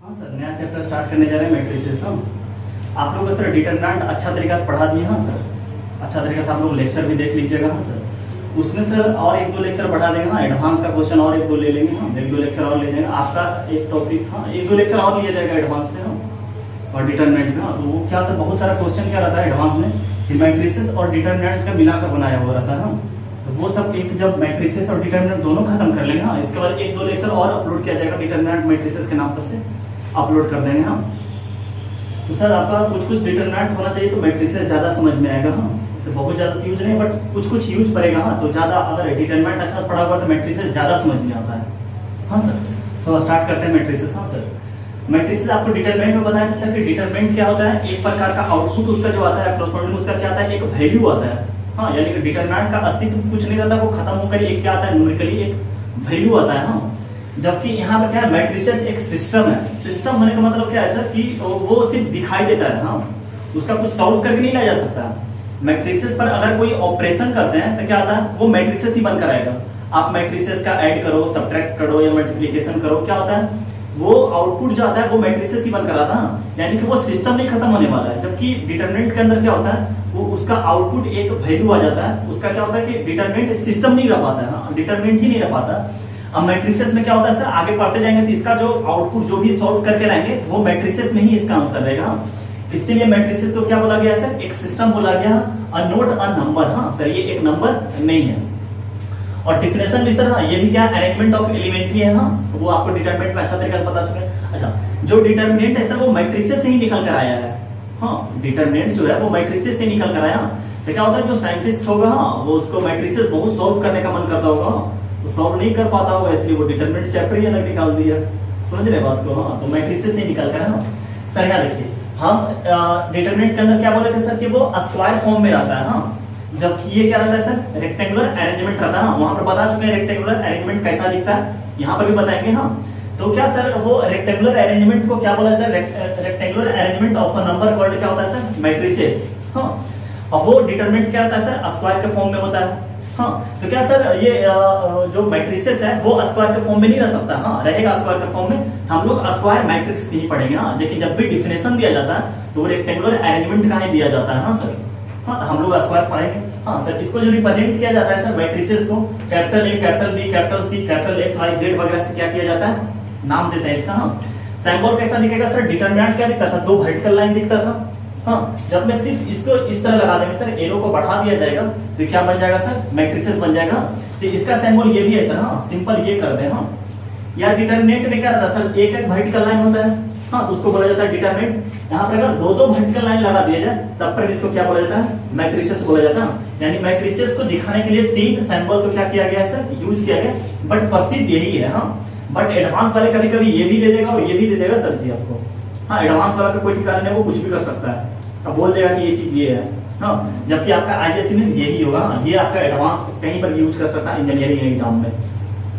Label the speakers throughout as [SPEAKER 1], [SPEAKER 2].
[SPEAKER 1] हाँ सर, नया chapter start करने जा रहे हैं मैट्रिसेस हम। आप लोगों को सर डिटरमिनेंट अच्छा तरीका से पढ़ा दिए। हाँ सर, अच्छा तरीका से आप लोग लेक्चर भी देख लीजिएगा। हाँ सर, उसमें सर और एक दो लेक्चर बढ़ा देंगे। हाँ, एडवांस का क्वेश्चन और एक दो ले लेंगे। हाँ, एक दो लेक्चर और ले जाएंगे आपका एक टॉपिक। हाँ, एक दो लेक्चर और लिया जाएगा एडवांस में। हाँ, और डिटरमिनेंट में। हाँ, तो वो क्या होता है, बहुत सारा क्वेश्चन क्या रहता है एडवांस में कि मैट्रिसेस और डिटरमिनेंट का मिलाकर बनाया हुआ रहता है। हाँ, तो वो सब एक जब मैट्रिसेस और डिटरमिनेंट दोनों खत्म कर लेंगे। हाँ, इसके बाद एक दो लेक्चर और अपलोड किया जाएगा डिटरमिनेंट मैट्रिसेस के नाम पर से अपलोड कर देंगे। हम तो सर आपका कुछ कुछ डिटरमिनेंट होना चाहिए तो मैट्रिसेस ज्यादा समझ में आएगा। हाँ, इसे बहुत ज्यादा यूज नहीं बट कुछ कुछ यूज पड़ेगा। हाँ, तो ज्यादा अगर डिटरमिनेंट अच्छा से पढ़ा हुआ तो मैट्रिसेस ज्यादा समझ में आता है। हाँ सर, तो स्टार्ट करते हैं मैट्रिसेस। हाँ सर, मैट्रिसेस आपको डिटरमिनेंट में बताया था सर कि डिटरमिनेंट क्या होता है, एक प्रकार का आउटपुट उसका जो आता है कॉरस्पॉन्डिंग उसका क्या आता है, एक वैल्यू आता है। हाँ, यानी कि डिटरमिनेंट का अस्तित्व कुछ नहीं रहता, वो खत्म होकर एक क्या आता है, न्यूमेरिकली एक वैल्यू आता है। हाँ, जबकि यहाँ पर क्या है, मैट्रिसेस एक सिस्टम है। सिस्टम होने का मतलब क्या है सर कि वो सिर्फ दिखाई देता है। हाँ, उसका कुछ सॉल्व करके नहीं लाया जा सकता। मैट्रिसेस पर अगर कोई ऑपरेशन करते हैं तो क्या आता है, वो मैट्रिसेस ही बनकर आएगा। आप मैट्रिसेस का ऐड करो, सब्ट्रैक्ट करो या मल्टीप्लिकेशन करो, क्या होता है, वो आउटपुट जो आता है वो मैट्रिसेस ही बनकर आता है। यानी कि वो सिस्टम नहीं खत्म होने वाला है। जबकि डिटरमिनेंट के अंदर क्या होता है, वो उसका आउटपुट एक वैल्यू आ जाता है। उसका क्या होता है कि डिटरमिनेंट सिस्टम नहीं रह पाता है। हाँ, डिटरमिनेंट ही नहीं रह पाता। अब मैट्रिसेस में क्या होता है सर, आगे पढ़ते जाएंगे तो इसका जो आउटपुट जो भी सॉल्व करके लाएंगे वो मैट्रिसेस में ही इसका आंसर रहेगा। इसीलिए मैट्रिसेस को क्या बोला गया सर, एक सिस्टम बोला गया, अ नोट अ नंबर। हाँ सर, ये एक नंबर नहीं है। और डिफिनेशन भी सर, हाँ ये भी क्या, अरेंजमेंट ऑफ एलिमेंट्री है। हाँ, वो आपको डिटरमिनेंट में अच्छा तरीके से पता चुके। अच्छा, जो डिटरमिनेंट है सर वो मैट्रिसेस से ही निकल कर आया है। हाँ, डिटरमिनेंट जो है वो मैट्रिसेस से निकल कर आया। तो क्या होता है, जो साइंटिस्ट होगा हाँ वो उसको मैट्रिसेस बहुत सॉल्व करने का मन करता होगा, तो सॉल्व नहीं कर पाता होगा, इसलिए वो डिटरमिनेंट चैप्टर ही अलग निकाल दिया। समझ रहे बात को। हाँ, तो मैट्रिसेस से निकल कर। हाँ सर, यहाँ देखिए हम डिटरमिनेंट के अंदर क्या बोले थे सर कि वो स्क्वायर फॉर्म में रहता है। हाँ, जबकि ये क्या रहता है सर, रेक्टेंगुलर अरेंजमेंट रहता है। वहां पर बता चुके हैं रेक्टेंगुलर अरेंजमेंट कैसा दिखता है, यहाँ पर भी बताएंगे। हाँ, तो क्या सर वो रेक्टेंगुलर अरेंजमेंट को क्या बोला जाता है, rectangular arrangement of a number called क्या होता है सर, मैट्रिसेस। हाँ, अब वो डिटरमिनेंट क्या रहता है सर, स्क्वायर के फॉर्म में होता है। हाँ, तो क्या सर ये जो मैट्रिसेस है वो स्क्वायर के फॉर्म में नहीं रह सकता। हाँ, रहेगा स्क्वायर के फॉर्म में, हम लोग स्क्वायर मैट्रिक्स नहीं पढ़ेंगे। हाँ, लेकिन जब भी डिफिनेशन दिया जाता है तो रेक्टेंगुलर अरेंजमेंट का ही दिया जाता है। हाँ सर, हाँ हम लोग स्क्वायर पढ़ेंगे। हाँ सर, इसको जो रिप्रेजेंट किया जाता है सर मैट्रिसेस को capital A, capital B, capital C, capital X, Y, Z वगैरह से क्या किया जाता है, नाम देते हैं इसका। हाँ, सिंबल कैसा दिखेगा सर, डिटरमिनेंट क्या दिखता था, दो वर्टिकल लाइन दिखता था। हाँ, जब मैं सिर्फ इसको इस तरह लगा देंगे सर, एरो को बढ़ा दिया जाएगा तो क्या बन जाएगा सर, मैट्रिसेस बन जाएगा। तो इसका सिंबल ये भी है सर। हाँ, सिंपल ये कर दे। हाँ, या डिटरमिनेंट में क्या रहता है सर, एक एक वर्टिकल लाइन होता है। हाँ, तो उसको बोला जाता है डिटरमिनेंट। यहाँ पर अगर दो दो वर्टिकल लाइन लगा दिया जाए तब पर इसको क्या बोला जाता है, मैट्रिसेस बोला जाता है। यानी मैट्रिसेस को दिखाने के लिए तीन सिंबल को क्या किया गया सर, यूज किया गया। बट प्रसिद्ध यही है। हाँ, बट एडवांस वाले कभी कभी ये भी दे देगा और ये भी दे देगा सर जी आपको। हाँ, एडवांस वाला का कोई ठिकाना नहीं, वो कुछ भी कर सकता है। अब बोल देगा कि ये चीज ये है। हाँ, जबकि आपका आईजेएससी में यही होगा। हाँ, ये आपका एडवांस कहीं पर यूज कर सकता है इंजीनियरिंग एग्जाम में।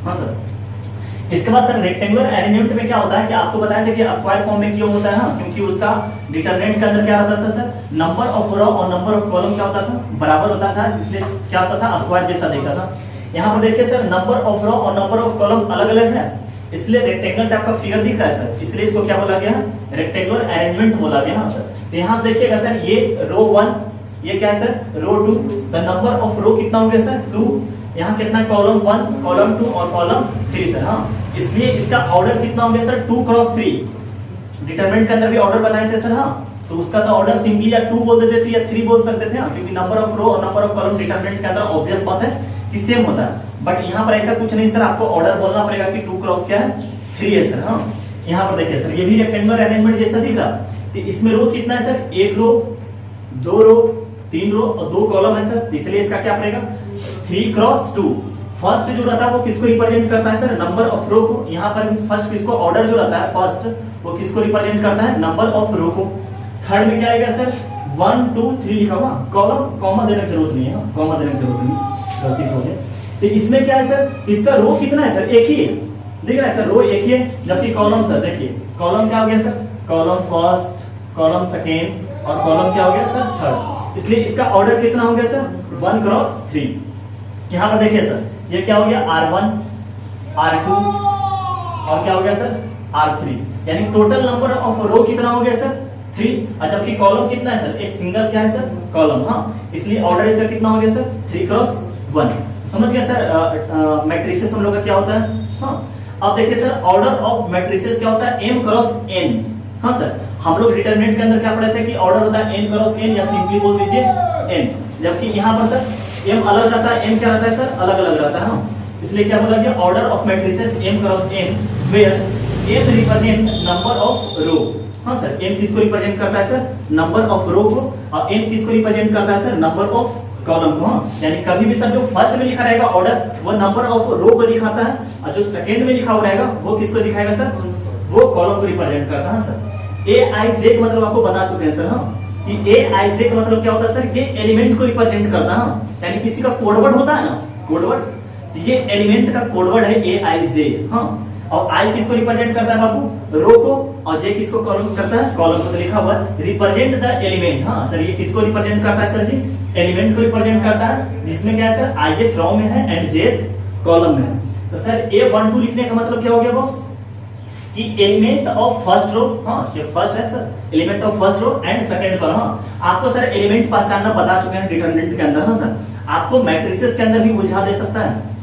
[SPEAKER 1] हाँ सर, इसके बाद सर रेक्टेंगुलर अरेंजमेंट में क्या होता है कि आपको बताया था कि स्क्वायर फॉर्म में क्यों होता है। हाँ, क्योंकि उसका डिटरमिनेंट के अंदर क्या रहता था सर, नंबर ऑफ रो और नंबर ऑफ कॉलम क्या होता था, बराबर होता था, इसलिए क्या होता था, स्क्वायर जैसा दिखता था। यहाँ पर देखिए सर, नंबर ऑफ रो और नंबर ऑफ कॉलम अलग अलग है, इसलिए रेक्टेंगल टाइप का फिगर दिख रहा है सर, इसलिए इसको क्या बोला गया, रेक्टेंगुलर अरेंजमेंट बोला गया। हाँ सर, तो यहाँ से देखिएगा सर, ये रो 1, ये क्या है sir, row 2, the number of row कितना हो गया सर, 2, यहाँ कितना, कॉलम 1, कॉलम 2 और कॉलम 3 सर। हाँ, इसलिए इसका ऑर्डर कितना हो गया सर, 2 क्रॉस 3। डिटरमिनेंट के अंदर भी ऑर्डर बताए थे सर। हाँ, तो उसका तो ऑर्डर सिंपली या 2 बोल देते थे या 3 बोल सकते थे। हाँ, क्योंकि नंबर ऑफ रो और नंबर ऑफ कॉलम डिटरमिनेंट के अंदर ऑब्वियस बात है कि सेम होता है। बट यहाँ पर ऐसा कुछ नहीं सर, आपको ऑर्डर बोलना पड़ेगा कि 2 क्रॉस क्या है, 3 है सर। हाँ, यहाँ पर देखिए सर, ये भी रेक्टेंगुलर अरेंजमेंट जैसा दिख रहा, तो इसमें रो कितना है सर, 1 रो, 2 रो, 3 रो और 2 कॉलम है सर, इसलिए इसका क्या पड़ेगा, 3 क्रॉस 2। फर्स्ट जो रहता है वो किसको रिप्रेजेंट करता है सर, नंबर ऑफ रो को। यहाँ पर फर्स्ट किसको, ऑर्डर जो रहता है फर्स्ट वो किसको रिप्रेजेंट करता है, नंबर ऑफ रो को। थर्ड में क्या आएगा सर, 1 2 3 लिखा हुआ, कॉलम कॉमा देने की जरूरत नहीं है, कॉमा देने की जरूरत नहीं, गलती से हो गया। तो इसमें क्या है सर, इसका रो कितना है सर, एक ही है, दिख रहा है सर, रो एक ही है। जबकि कॉलम सर देखिए, कॉलम क्या हो गया sir, column first, column second और कॉलम क्या हो गया सर, थर्ड। इसलिए इसका ऑर्डर कितना हो गया सर, 1 क्रॉस 3। यहाँ पर देखिए सर, ये क्या हो गया, R1, R2 और क्या हो गया सर, R3, यानी टोटल नंबर ऑफ रो कितना हो गया सर 3, और जबकि कॉलम कितना है सर, एक सिंगल क्या है सर कॉलम, हाँ, इसलिए ऑर्डर इसका कितना हो गया सर 3x1। समझ गया सर मैट्रिसेस हम लोग का क्या होता है। हाँ, अब देखिए सर ऑर्डर ऑफ मैट्रिसेस क्या होता है m×n। हाँ सर, हम लोग डिटरमिनेंट के अंदर क्या पढ़े थे कि ऑर्डर होता है n×n, या सिंपली बोल दीजिए n, जबकि यहाँ पर सर m अलग रहता है, n क्या रहता है सर अलग अलग रहता है। हाँ, इसलिए क्या बोला गया order of matrices m×n where m represent number of row. हाँ सर, m किसको रिप्रेजेंट करता है सर नंबर ऑफ रो को, और n किसको रिप्रेजेंट करता है सर नंबर ऑफ कॉलम को। हाँ, यानी कभी भी सर जो फर्स्ट में लिखा रहेगा ऑर्डर वो नंबर ऑफ रो को दिखाता है, और जो सेकंड में लिखा हुआ रहेगा वो किसको दिखाएगा सर, वो कॉलम को रिप्रेजेंट करता है। सर aij का मतलब आपको बता चुके हैं सर, हाँ, कि aij का मतलब क्या होता है सर, ये एलिमेंट को रिप्रेजेंट करता है। हाँ, यानी किसी का कोडवर्ड होता है ना, कोडवर्ड, तो ये एलिमेंट का कोडवर्ड है aij। हाँ, और i किसको रिप्रेजेंट करता है बाबू, रो को, और j किसको कॉलम करता है, कॉलम को। तो लिखा हुआ रिप्रेजेंट द एलिमेंट। हाँ सर, ये किसको रिप्रेजेंट करता है सर जी, एलिमेंट को रिप्रेजेंट करता है, जिसमें क्या है सर ith रो में है एंड jth कॉलम में है। तो सर a12 लिखने का मतलब क्या हो गया बॉस, कि एलिमेंट ऑफ फर्स्ट रो। हाँ, ये फर्स्ट है sir, element of first row and second column. हाँ, आपको सर एलिमेंट पहचानना बता चुके हैं डिटरमिनेंट के अंदर। हाँ सर, आपको मैट्रिसेस के अंदर भी उलझा दे सकता है।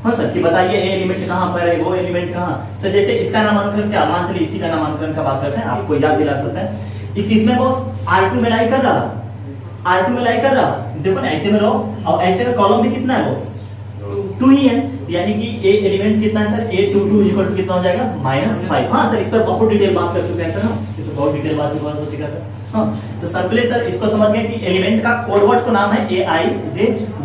[SPEAKER 1] हाँ सर, कि बताइए ए एलिमेंट कहाँ पर है, वो एलिमेंट कहाँ। सर जैसे इसका नामांकन क्या, मान चलिए इसी का नामांकन का बात करते हैं, आपको याद दिला सकते हैं। ये किसमें बॉस R2 में लाई कर रहा, R2 में लाई कर रहा, देखो ना ऐसे में रो, और ऐसे में कॉलम भी कितना है बॉस 2 ही है, यानी कि ए एलिमेंट कितना है सर a22 कितना हो जाएगा -5। हाँ सर, इस पर बहुत डिटेल बात कर चुके हैं सर, हम इस पर बहुत डिटेल बात हो चुका है सर। हाँ, तो सिंपली सर इसको समझ गए कि एलिमेंट का कोडवर्ड का नाम है aij,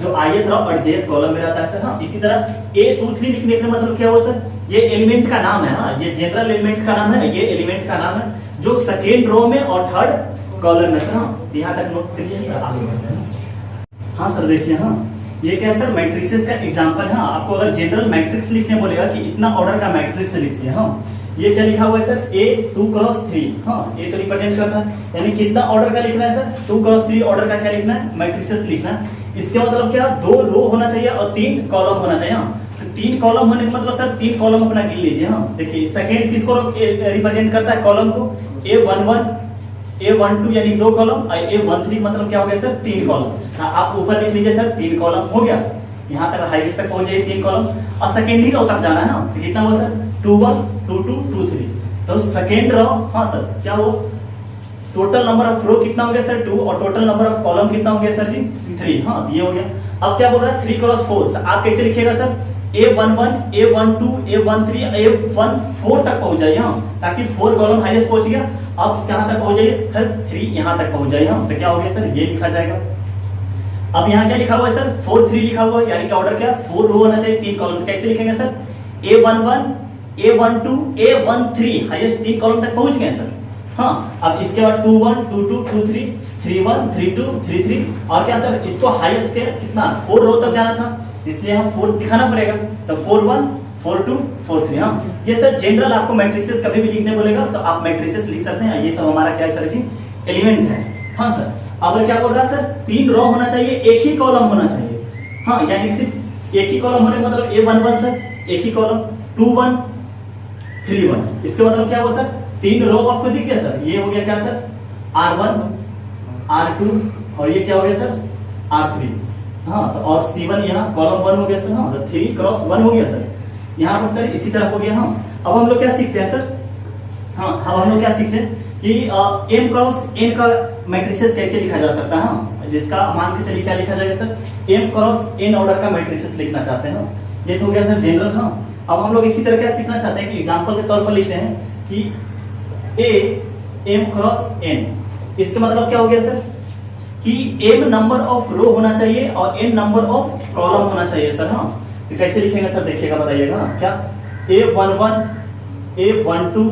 [SPEAKER 1] जो ith रो और jth कॉलम में रहता है सर। हाँ, इसी तरह a23 लिखने का मतलब क्या हुआ सर, ये एलिमेंट का नाम है। हाँ, ये जनरल एलिमेंट का नाम है, ये एलिमेंट का नाम है जो सेकेंड रो में और थर्ड कॉलम में सर। हाँ, यहाँ तक नोट करिए, आगे बढ़ते हैं। हाँ सर देखिए, हाँ ये क्या है सर मैट्रिसेस का एग्जांपल है। हाँ, आपको अगर जनरल मैट्रिक्स लिखने बोलेगा कि इतना ऑर्डर का मैट्रिक्स लिखिए। हाँ, ये क्या लिखा हुआ है सर a2×3। हाँ, ये तो रिप्रेजेंट करता है, यानी कितना ऑर्डर का लिखना है सर 2×3 ऑर्डर का क्या लिखना है, मैट्रिसेस लिखना है। इसके मतलब क्या 2 रो होना चाहिए और 3 कॉलम होना चाहिए। हाँ, तो 3 कॉलम होने का मतलब सर 3 कॉलम अपना गिन लीजिए। हाँ, देखिए सेकंड किसको रिप्रेजेंट करता है, कॉलम को, a11 a12 यानी 2 कॉलम, और a13 मतलब क्या हो गया सर 3 कॉलम। आप ऊपर लिख लीजिए सर 3 कॉलम हो गया, यहाँ तक हाईएस्ट तक पहुंच जाए 3 कॉलम, और सेकेंडरी रो तक जाना है। हाँ, तो कितना हुआ सर 2 1 2 2 2 3, तो सेकेंड रो। हाँ सर, क्या हो टोटल नंबर ऑफ रो कितना हो गया सर 2, और टोटल नंबर ऑफ कॉलम कितना हो गया सर जी 3। हाँ, ये हो गया। अब क्या बोल रहा है 3×4, तो आप कैसे लिखिएगा sir a11 a12 a13 a14 तक पहुंच जाइए। हाँ, ताकि 4 कॉलम हाईएस्ट पहुंच गया। अब कहां तक पहुंच जाइए सर 3 यहां तक पहुंच जाइए। हाँ, तो क्या हो गया सर ये लिखा जाएगा। अब यहाँ क्या लिखा हुआ है सर 4 3 लिखा हुआ है, यानी कि ऑर्डर क्या 4 रो होना चाहिए 3 कॉलम। कैसे लिखेंगे sir a11 a12 a13 highest 3 column तक पहुंच गए सर। हाँ, अब इसके बाद 2 1 2 2 2 3 3 1 3 2 3 3, और क्या सर इसको हाईएस्ट के कितना 4 रो तक जाना था, इसलिए हम 4 दिखाना पड़ेगा। तो 4 1 4 2 4 3। हाँ, ये सर जनरल आपको मैट्रिसेस कभी भी लिखने बोलेगा तो आप मैट्रिसेस लिख सकते हैं। ये सब हमारा क्या है सर जी एलिमेंट है। हाँ सर, अब क्या बोल रहा है सर 3 रो होना चाहिए, एक ही कॉलम होना चाहिए। हाँ, यानी सिर्फ एक ही कॉलम होने मतलब a11 सर एक ही कॉलम, 2 1 3 1, इसके मतलब क्या हुआ सर 3 रो आपको दिख गया सर। ये हो गया क्या सर R1 R2, और ये क्या हो गया सर R3। हाँ, तो और C1 यहाँ कॉलम 1 हो गया सर। हाँ, तो 3×1 हो गया सर यहाँ पर सर, इसी तरह हो गया। हाँ, अब हम लोग क्या सीखते हैं सर, हाँ अब हम लोग क्या सीखते हैं कि m×n का मैट्रिसेस कैसे लिखा जा सकता है। हाँ, जिसका मान के चलिए क्या लिखा जाएगा सर m×n ऑर्डर का मैट्रिसेस लिखना चाहते हैं। ये तो हो गया सर जनरल। हाँ, अब हम लोग इसी तरह क्या सीखना चाहते हैं कि एग्जांपल के तौर पर लिखते हैं कि a m×n, इसका मतलब क्या हो गया सर कि m नंबर ऑफ रो होना चाहिए और n नंबर ऑफ कॉलम होना चाहिए सर। हाँ, तो कैसे लिखेंगे सर देखिएगा, बताइएगा। क्या a11 a12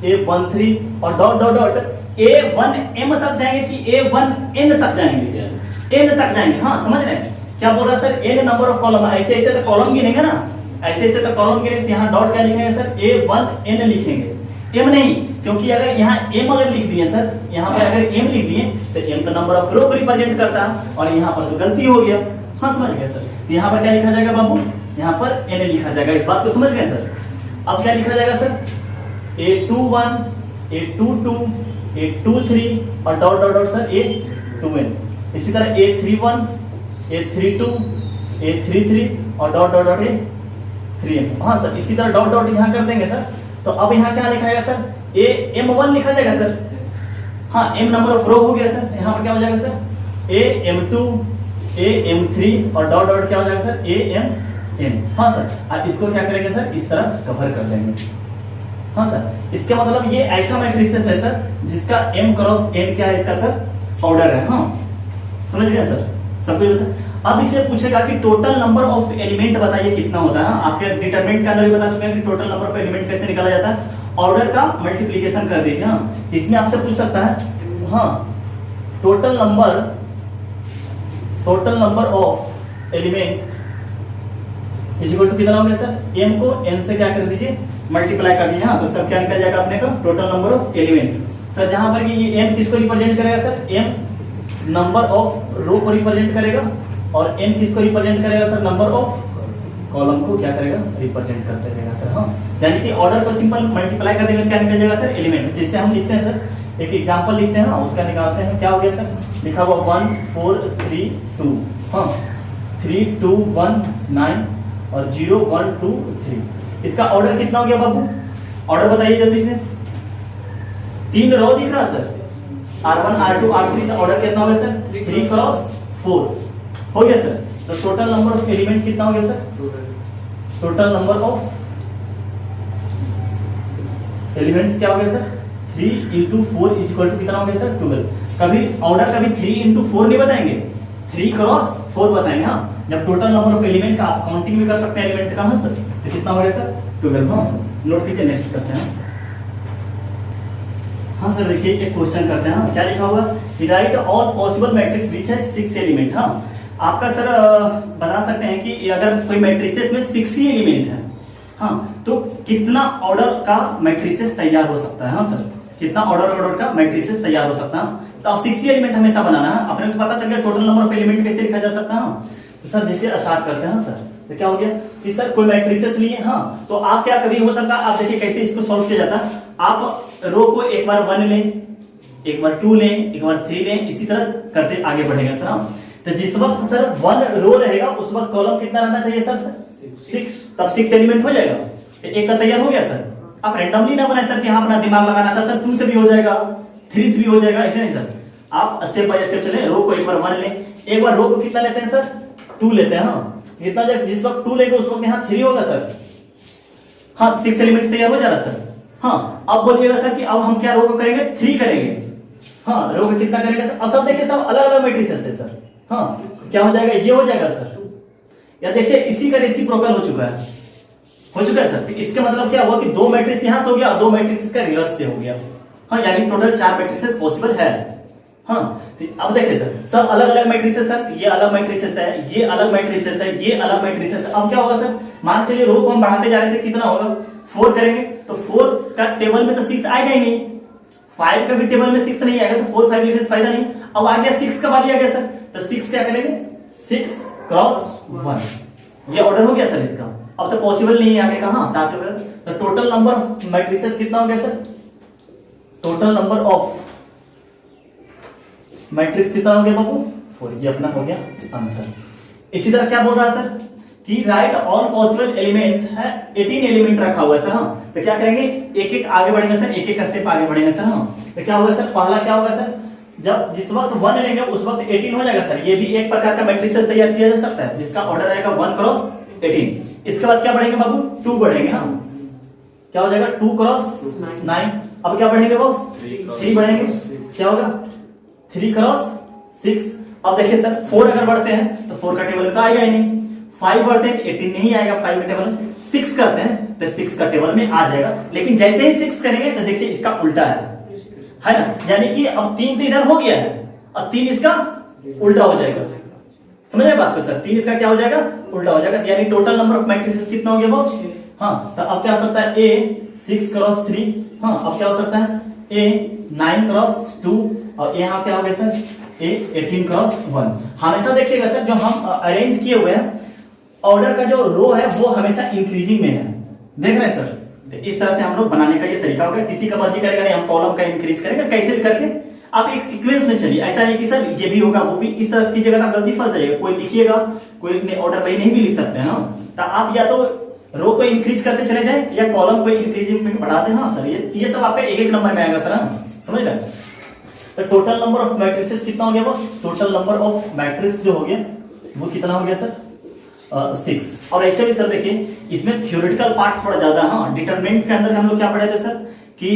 [SPEAKER 1] a13 और डॉट डॉट डॉट a1m तक जाएंगे कि a1n तक जाएंगे, n तक जाएंगे। हाँ, समझ रहे हैं क्या बोल रहा है sir n number of column. ऐसे ऐसे तो कॉलम गिनेंगे ना, ऐसे ऐसे तो कॉलम गिनेंगे। यहाँ डॉट क्या लिखेंगे सर a1n लिखेंगे, m नहीं, क्योंकि अगर यहाँ m अगर लिख दिए सर, यहाँ पर अगर m लिख दिए तो m तो नंबर ऑफ रो को रिप्रेजेंट करता है, और यहाँ पर तो गलती हो गया। हाँ, समझ गए सर। यहाँ पर क्या लिखा जाएगा बाबू, यहाँ पर n लिखा जाएगा। इस बात को समझ गए सर। अब क्या लिखा जाएगा सर A21, A22, A23 और dot dot dot sir A2n। इसी तरह A31, A32, A33 और डॉट डॉट डॉट A3n। हाँ सर, इसी तरह डॉट डॉट यहाँ कर देंगे सर। तो अब यहाँ क्या लिखाएगा सर, AM1 लिखा जाएगा सर। हाँ, M नंबर ऑफ रो हो गया सर। यहाँ पर क्या हो जाएगा सर, AM2, AM3 और डॉट डॉट क्या हो जाएगा सर, AMn। हाँ सर, अब इसको क्या करेंगे सर, इस तरह कवर कर देंगे। हाँ सर, इसके मतलब ये ऐसा मैट्रिसेस है सर जिसका M क्रॉस N क्या है, इसका सर ऑर्डर है। हाँ, समझ गए सर, सब कुछ बता। अब इसे पूछेगा कि टोटल नंबर ऑफ एलिमेंट बताइए कितना होता है। आपके डिटरमिनेंट के अंदर भी बता चुके हैं कि टोटल नंबर ऑफ एलिमेंट कैसे निकाला जाता है। ऑर्डर का मल्टीप्लीकेशन कर दीजिए। हाँ, इसमें आपसे पूछ सकता है, हाँ, total number of element is equal to कितना हो गया सर, m को n से क्या कर दीजिए, मल्टीप्लाई कर दीजिए। हाँ, तो सब क्या निकल जाएगा अपने का, total number of element. Sir जहां पर ये m किसको रिप्रेजेंट करेगा सर, m नंबर ऑफ रो को रिप्रेजेंट करेगा और n किसको रिप्रेजेंट करेगा सर, नंबर ऑफ कॉलम को क्या करेगा, रिप्रेजेंट करते रहेगा सर। हाँ, यानी कि ऑर्डर को सिंपल मल्टीप्लाई कर देंगे, क्या निकल जाएगा सर, एलिमेंट। जैसे हम लिखते हैं सर, एक एग्जांपल लिखते हैं, हाँ, उसका निकालते हैं। क्या हो गया सर, लिखा हुआ 1 4 3 2, हाँ 3 2 1 9 और 0 1 2 3। इसका ऑर्डर कितना हो गया बाबू, ऑर्डर बताइए जल्दी से। 3 रो दिख रहा सर, R1 R2 R3 का ऑर्डर कितना हो गया सर, 3 क्रॉस 4 हो गया सर। तो टोटल नंबर ऑफ एलिमेंट कितना हो गया sir, total number of elements क्या हो गया sir, 3 into 4 is equal to कितना हो गया सर, 12। कभी ऑर्डर कभी 3 into 4 नहीं बताएंगे, 3 क्रॉस 4 बताएंगे। हाँ, जब टोटल नंबर ऑफ एलिमेंट का आप काउंटिंग भी कर सकते हैं एलिमेंट का। हाँ सर, तो कितना हो गया सर, 12। हाँ सर, नोट कीजिए, नेक्स्ट करते हैं। हाँ सर, देखिए एक क्वेश्चन करते हैं। हाँ, क्या लिखा हुआ, राइट ऑल पॉसिबल मैट्रिक्स विच है 6 एलिमेंट। हाँ, आपका सर बता सकते हैं कि अगर कोई मैट्रिसेस में 6 ही एलिमेंट है, हाँ, तो कितना ऑर्डर का मैट्रिसेस तैयार हो सकता है। हाँ सर, कितना ऑर्डर का मैट्रिसेस तैयार हो सकता है। तो 6 ही एलिमेंट हमेशा बनाना है। अपने को पता चल गया टोटल नंबर ऑफ एलिमेंट कैसे लिखा जा सकता है। तो सर जैसे स्टार्ट करते हैं। हाँ सर, तो क्या हो गया कि सर कोई मैट्रिसेस लिए। हाँ, तो आप क्या कभी हो सकता है, आप देखिए कैसे इसको सॉल्व किया जाता है। आप रो को एक बार 1 लें, एक बार 2 लें, एक बार 3 लें, इसी तरह करते आगे बढ़ेगा सर। हाँ, तो जिस वक्त सर 1 रो रहेगा उस वक्त कॉलम कितना रहना चाहिए सर, 6। तब 6 एलिमेंट हो जाएगा। एक का तैयार हो गया सर। आप रैंडमली ना बनाए सर कि हाँ अपना दिमाग लगाना। अच्छा सर 2 से भी हो जाएगा, 3 से भी हो जाएगा, ऐसे नहीं सर। आप स्टेप बाय स्टेप चले। रो को एक बार 1 लें, एक बार रो को कितना लेते हैं सर, 2 लेते हैं। हाँ, कितना जब जिस वक्त 2 लेंगे उस वक्त यहाँ 3 होगा सर। हाँ, 6 एलिमेंट तैयार हो जा रहा सर। हाँ, अब बोलिएगा सर कि अब हम क्या रो को करेंगे, 3 करेंगे। हाँ, रो को कितना करेंगे सर। अब सब देखिए सब अलग अलग मैट्रिसेस है सर। हाँ, क्या हो जाएगा, ये हो जाएगा सर। या देखिए इसी का रेसिप्रोकल हो चुका है सर। तो इसके मतलब क्या हुआ कि 2 मैट्रिक्स यहां से हो गया और 2 मैट्रिक्स का रिवर्स से हो गया। हाँ, यानी टोटल 4 मैट्रिसेस पॉसिबल है। हाँ, तो अब देखिए सर सब अलग अलग मैट्रिसेस सर। ये अलग मैट्रिसेस है, ये अलग मैट्रिसेस है, ये अलग मैट्रिसेस है। अब क्या होगा सर, मान चलिए रो को हम बढ़ाते जा रहे थे, कितना होगा, 4 करेंगे तो 4 का टेबल में तो 6 आएगा ही नहीं। 5 का भी टेबल में 6 नहीं आएगा, तो 4 5 लिखने से फायदा नहीं। अब आ गया 6 का बारी आ गया सर, तो 6 क्या करेंगे, 6 क्रॉस 1। ये ऑर्डर हो गया सर इसका। अब तो पॉसिबल नहीं है आगे का। हाँ, 7 तो टोटल नंबर ऑफ मैट्रिसेस कितना हो गया sir, total number of matrix कितना हो गया बाबू, 4। ये अपना हो गया आंसर। इसी तरह क्या बोल रहा है सर कि राइट ऑल पॉसिबल एलिमेंट है, 18 एलिमेंट रखा हुआ है सर। हाँ, तो क्या करेंगे, एक एक आगे बढ़ेंगे सर, एक एक स्टेप आगे बढ़ेंगे सर। हाँ, तो क्या होगा सर, पहला क्या होगा सर, जब जिस वक्त 1 लेंगे उस वक्त 18 हो जाएगा सर। ये भी एक प्रकार का मैट्रिसेस तैयार किया जा सकता है जिसका ऑर्डर रहेगा 1 क्रॉस 18। इसके बाद क्या बढ़ेंगे बाबू, 2 बढ़ेंगे। हाँ, क्या हो जाएगा, 2 क्रॉस 9। अब क्या बढ़ेंगे बॉस, 3 बढ़ेंगे। क्या होगा, 3 क्रॉस 6। अब देखिए सर 4 अगर बढ़ते हैं तो 4 का टेबल तो आएगा ही नहीं। 5 बढ़ते हैं 18 नहीं आएगा 5 का टेबल। 6 करते हैं तो 6 का टेबल में आ जाएगा। लेकिन जैसे ही 6 करेंगे तो देखिए इसका उल्टा है ना, यानी कि अब 3 तो इधर हो गया है, अब 3 इसका उल्टा हो जाएगा। समझ रहे बात को सर, 3 इसका क्या हो जाएगा, उल्टा हो जाएगा। यानी टोटल नंबर ऑफ मैट्रिसेस कितना हो गया बॉस। हाँ, तो अब क्या हो सकता है, A 6 क्रॉस 3। हाँ, अब क्या हो सकता है, A 9 क्रॉस 2 और यहाँ क्या हो गया सर, A 18 क्रॉस 1। हमेशा देखिएगा सर जो हम अरेंज किए हुए हैं ऑर्डर का जो रो है वो हमेशा इंक्रीजिंग में है। देख रहे हैं सर, तो इस तरह से हम लोग बनाने का ये तरीका होगा। किसी का मर्जी करेगा नहीं, हम कॉलम का इंक्रीज करेंगे, कैसे भी करके आप एक सीक्वेंस में चलिए। ऐसा नहीं कि सर ये भी होगा वो भी, इस तरह की जगह आप गलती फंस जाइएगा। कोई लिखिएगा, कोई ऑर्डर बाई नहीं भी लिख सकते हैं। तो आप या तो रो को इंक्रीज करते चले जाए या कॉलम को इंक्रीजिंग में बढ़ा दें। हाँ सर, ये सब आपका एक एक नंबर में आएगा सर। समझ गए? तो टोटल नंबर ऑफ मैट्रिसेस कितना हो गया boss? Total number of matrix जो हो गया वो कितना हो गया सर? 6। और ऐसे भी सर देखिए, इसमें थ्योरेटिकल पार्ट थोड़ा ज्यादा। हाँ, डिटरमिनेंट के अंदर हम लोग क्या पढ़े थे सर कि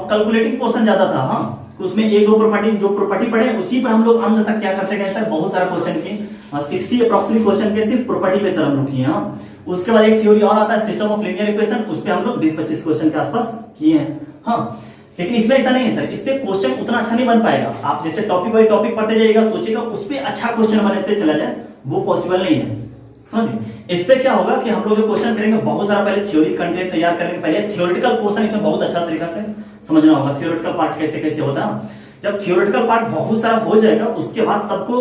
[SPEAKER 1] कैलकुलेटिंग पोर्शन ज्यादा था। हाँ, उसमें एक दो प्रॉपर्टी, जो प्रॉपर्टी पढ़े उसी पर हम लोग अंत तक क्या करते गए सर, बहुत सारा क्वेश्चन किए। 60 अप्रोक्सीमेटली क्वेश्चन के सिर्फ प्रॉपर्टी पे सर हम लोग किए। हाँ, उसके बाद एक थ्योरी और आता है सिस्टम ऑफ लीनियर इक्वेशन, उस पे हम लोग 20-25 क्वेश्चन के आसपास किए हैं। हाँ, लेकिन इसमें ऐसा नहीं है सर, इस पे क्वेश्चन उतना अच्छा नहीं बन पाएगा। आप जैसे टॉपिक बाई टॉपिक पढ़ते जाइएगा, सोचिएगा उस पे अच्छा क्वेश्चन बनते चला जाए, वो पॉसिबल नहीं है। समझिए, इस पे क्या होगा कि हम लोग जो क्वेश्चन करेंगे बहुत सारा पहले थ्योरी कंटेंट तैयार करेंगे। पहले थ्योरेटिकल पोर्शन इसमें बहुत अच्छा तरीका से समझना होगा, थ्योरेटिकल पार्ट कैसे कैसे होता है। जब थ्योरेटिकल पार्ट बहुत सारा हो जाएगा, उसके बाद सबको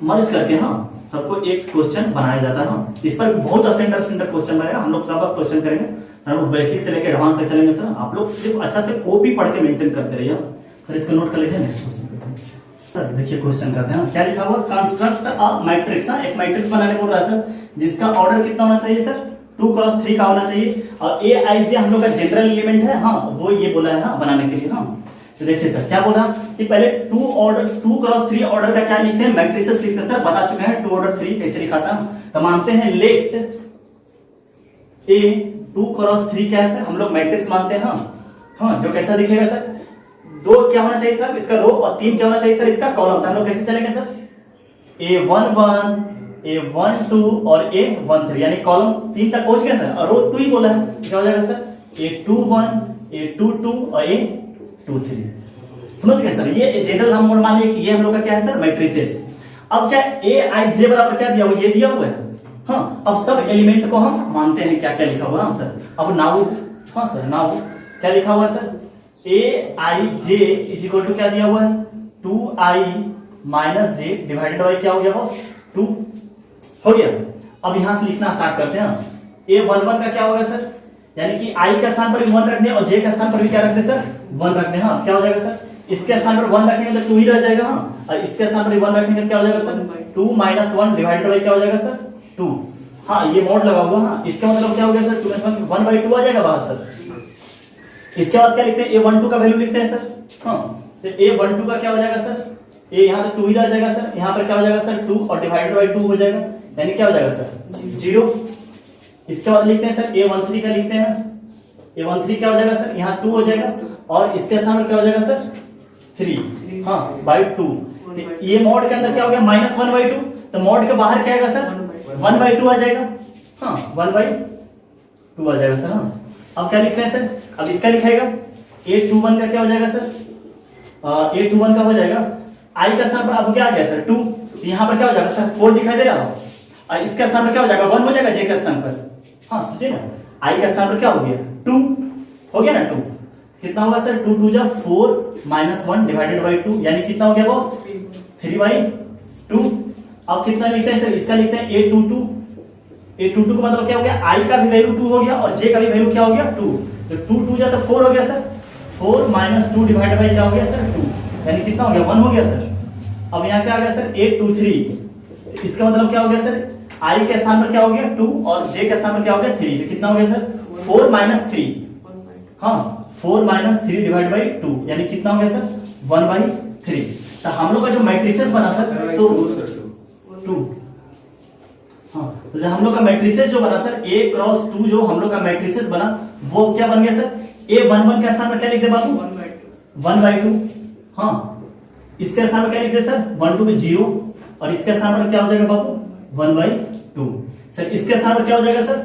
[SPEAKER 1] मर्ज करके हाँ सबको एक क्वेश्चन बनाया जाता है। हाँ, इस पर बहुत स्टैंडर्ड क्वेश्चन बनेगा। हम लोग सब क्वेश्चन करेंगे सर, हम लोग बेसिक से लेकर एडवांस तक चलेंगे सर। आप लोग सिर्फ अच्छा से कॉपी पढ़ के मेंटेन करते रहिए सर। इसको नोट कर लीजिए। नेक्स्ट क्वेश्चन सर, देखिए क्वेश्चन करते हैं। क्या लिखा हुआ? Construct a matrix. एक मैट्रिक्स बनाने बोल रहा है सर, जिसका ऑर्डर कितना होना चाहिए सर? 2x3 का होना चाहिए। और Aij हम लोग का जनरल एलिमेंट है। हाँ, वो ये बोला है हाँ बनाने के लिए। हाँ, तो देखिए सर क्या बोला कि पहले 2x3 ऑर्डर का क्या लिखते हैं? मैट्रिसेस लिखते हैं सर, बता चुके हैं 2 ऑर्डर 3 कैसे लिखा था। तो मानते हैं लेट ए 2x3 क्या है सर? हम लोग मैट्रिक्स मानते हैं। हाँ, जो कैसा दिखेगा सर? 2 क्या होना चाहिए सर इसका? रो, और 3 क्या होना चाहिए सर इसका? कॉलम। तो हम लोग कैसे चलेंगे सर? A11 A12 और A13, यानी कॉलम 3 तक पहुंच गया सर, और रो 2 ही बोला है। क्या हो जाएगा सर? A21 A22 और A23। समझ गए सर? ये जनरल हम मान लिया कि ये हम लोग का क्या है सर? मैट्रिसेस। अब क्या Aij बराबर क्या दिया हुआ? ये दिया हुआ है। हाँ, अब सब एलिमेंट को हम मानते हैं क्या क्या लिखा हुआ है सर। अब नाउ, हाँ सर नाउ क्या लिखा हुआ है sir? Aij is equal to क्या दिया हुआ है? 2i minus J divided by क्या हो गया बॉस? 2 हो गया। अब यहां से लिखना स्टार्ट करते हैं। A11 का क्या होगा सर? यानी कि i के स्थान पर भी 1 रख दें और j के स्थान पर भी क्या रख दें सर? 1 रख दें। हाँ, क्या हो जाएगा सर? इसके स्थान पर 1 रखेंगे तो 2 ही रह जाएगा। हाँ, और इसके स्थान पर 1 रखेंगे तो क्या हो जाएगा सर? 2 माइनस 1 डिवाइडेड बाई क्या हो जाएगा सर? 2। हाँ, ये मोड लगा हुआ। हाँ, इसका मतलब क्या हो गया सर? 2 माइनस 1/2 आ जाएगा बाहर सर। इसके बाद क्या लिखते हैं? A12 का वैल्यू लिखते हैं सर। हाँ, तो A12 का क्या हो जाएगा सर? ए यहाँ तो 2 ही रह जाएगा सर। यहाँ पर क्या हो जाएगा सर? 2 और डिवाइडेड बाई 2 हो जाएगा, यानी क्या हो जाएगा सर? 0। इसके बाद लिखते हैं सर A13 का लिखते हैं। A13 क्या हो जाएगा सर? यहाँ 2 हो जाएगा और इसके स्थान पर क्या हो जाएगा सर? 3। हाँ, बाई 2। ये मॉड के अंदर क्या हो गया? -1/2। तो मॉड के बाहर क्या आएगा सर? 1/2 आ जाएगा। हाँ, 1/2 आ जाएगा सर। हाँ, अब क्या लिखते हैं सर? अब इसका लिखाएगा A21 का क्या हो जाएगा सर? A21 का हो जाएगा i का स्थान पर अब क्या आ गया सर? 2। तो यहाँ पर क्या हो जाएगा सर? 4 दिखाई दे रहा है। और इसके स्थान पर क्या हो जाएगा? 1 हो जाएगा j के स्थान पर। हाँ, सोचिए ना, i का स्थान पर क्या हो गया? 2 हो गया ना। 2 कितना होगा सर? 2 2 जा 4 माइनस 1 डिवाइडेड बाई 2, यानी कितना हो गया बॉस? 3/2। अब कितना लिखते हैं सर? इसका लिखते हैं A22। A22 का मतलब क्या हो गया? i का भी वैल्यू 2 हो गया और j का भी वैल्यू क्या हो गया? 2। तो 2 2 जा तो 4 हो गया सर। 4 माइनस 2 डिवाइडेड बाई क्या हो गया सर? 2, यानी कितना हो गया? 1 हो गया सर। अब यहाँ क्या आ गया सर? A23। इसका मतलब क्या हो गया सर? i के स्थान पर क्या हो गया? 2 और j के स्थान पर क्या हो गया? 3। तो कितना हो गया सर? 4 माइनस 3। हाँ, 4 माइनस 3 डिवाइड बाई 2, यानी कितना हो गया सर? 1/3। तो हम लोग का जो मैट्रिसेस बना सर, तो 2। हाँ, तो जो हम लोग का मैट्रिसेस जो बना सर A क्रॉस 2 जो हम लोग का मैट्रिसेस बना, वो क्या बन गया सर? A11 के स्थान पर क्या लिख दे बाबू? 1/2। हाँ, इसके स्थान पर क्या लिख दे सर? 1 2 में 0 और इसके स्थान पर क्या हो जाएगा बाबू? 1/2। सर इसके स्थान पर क्या हो जाएगा सर?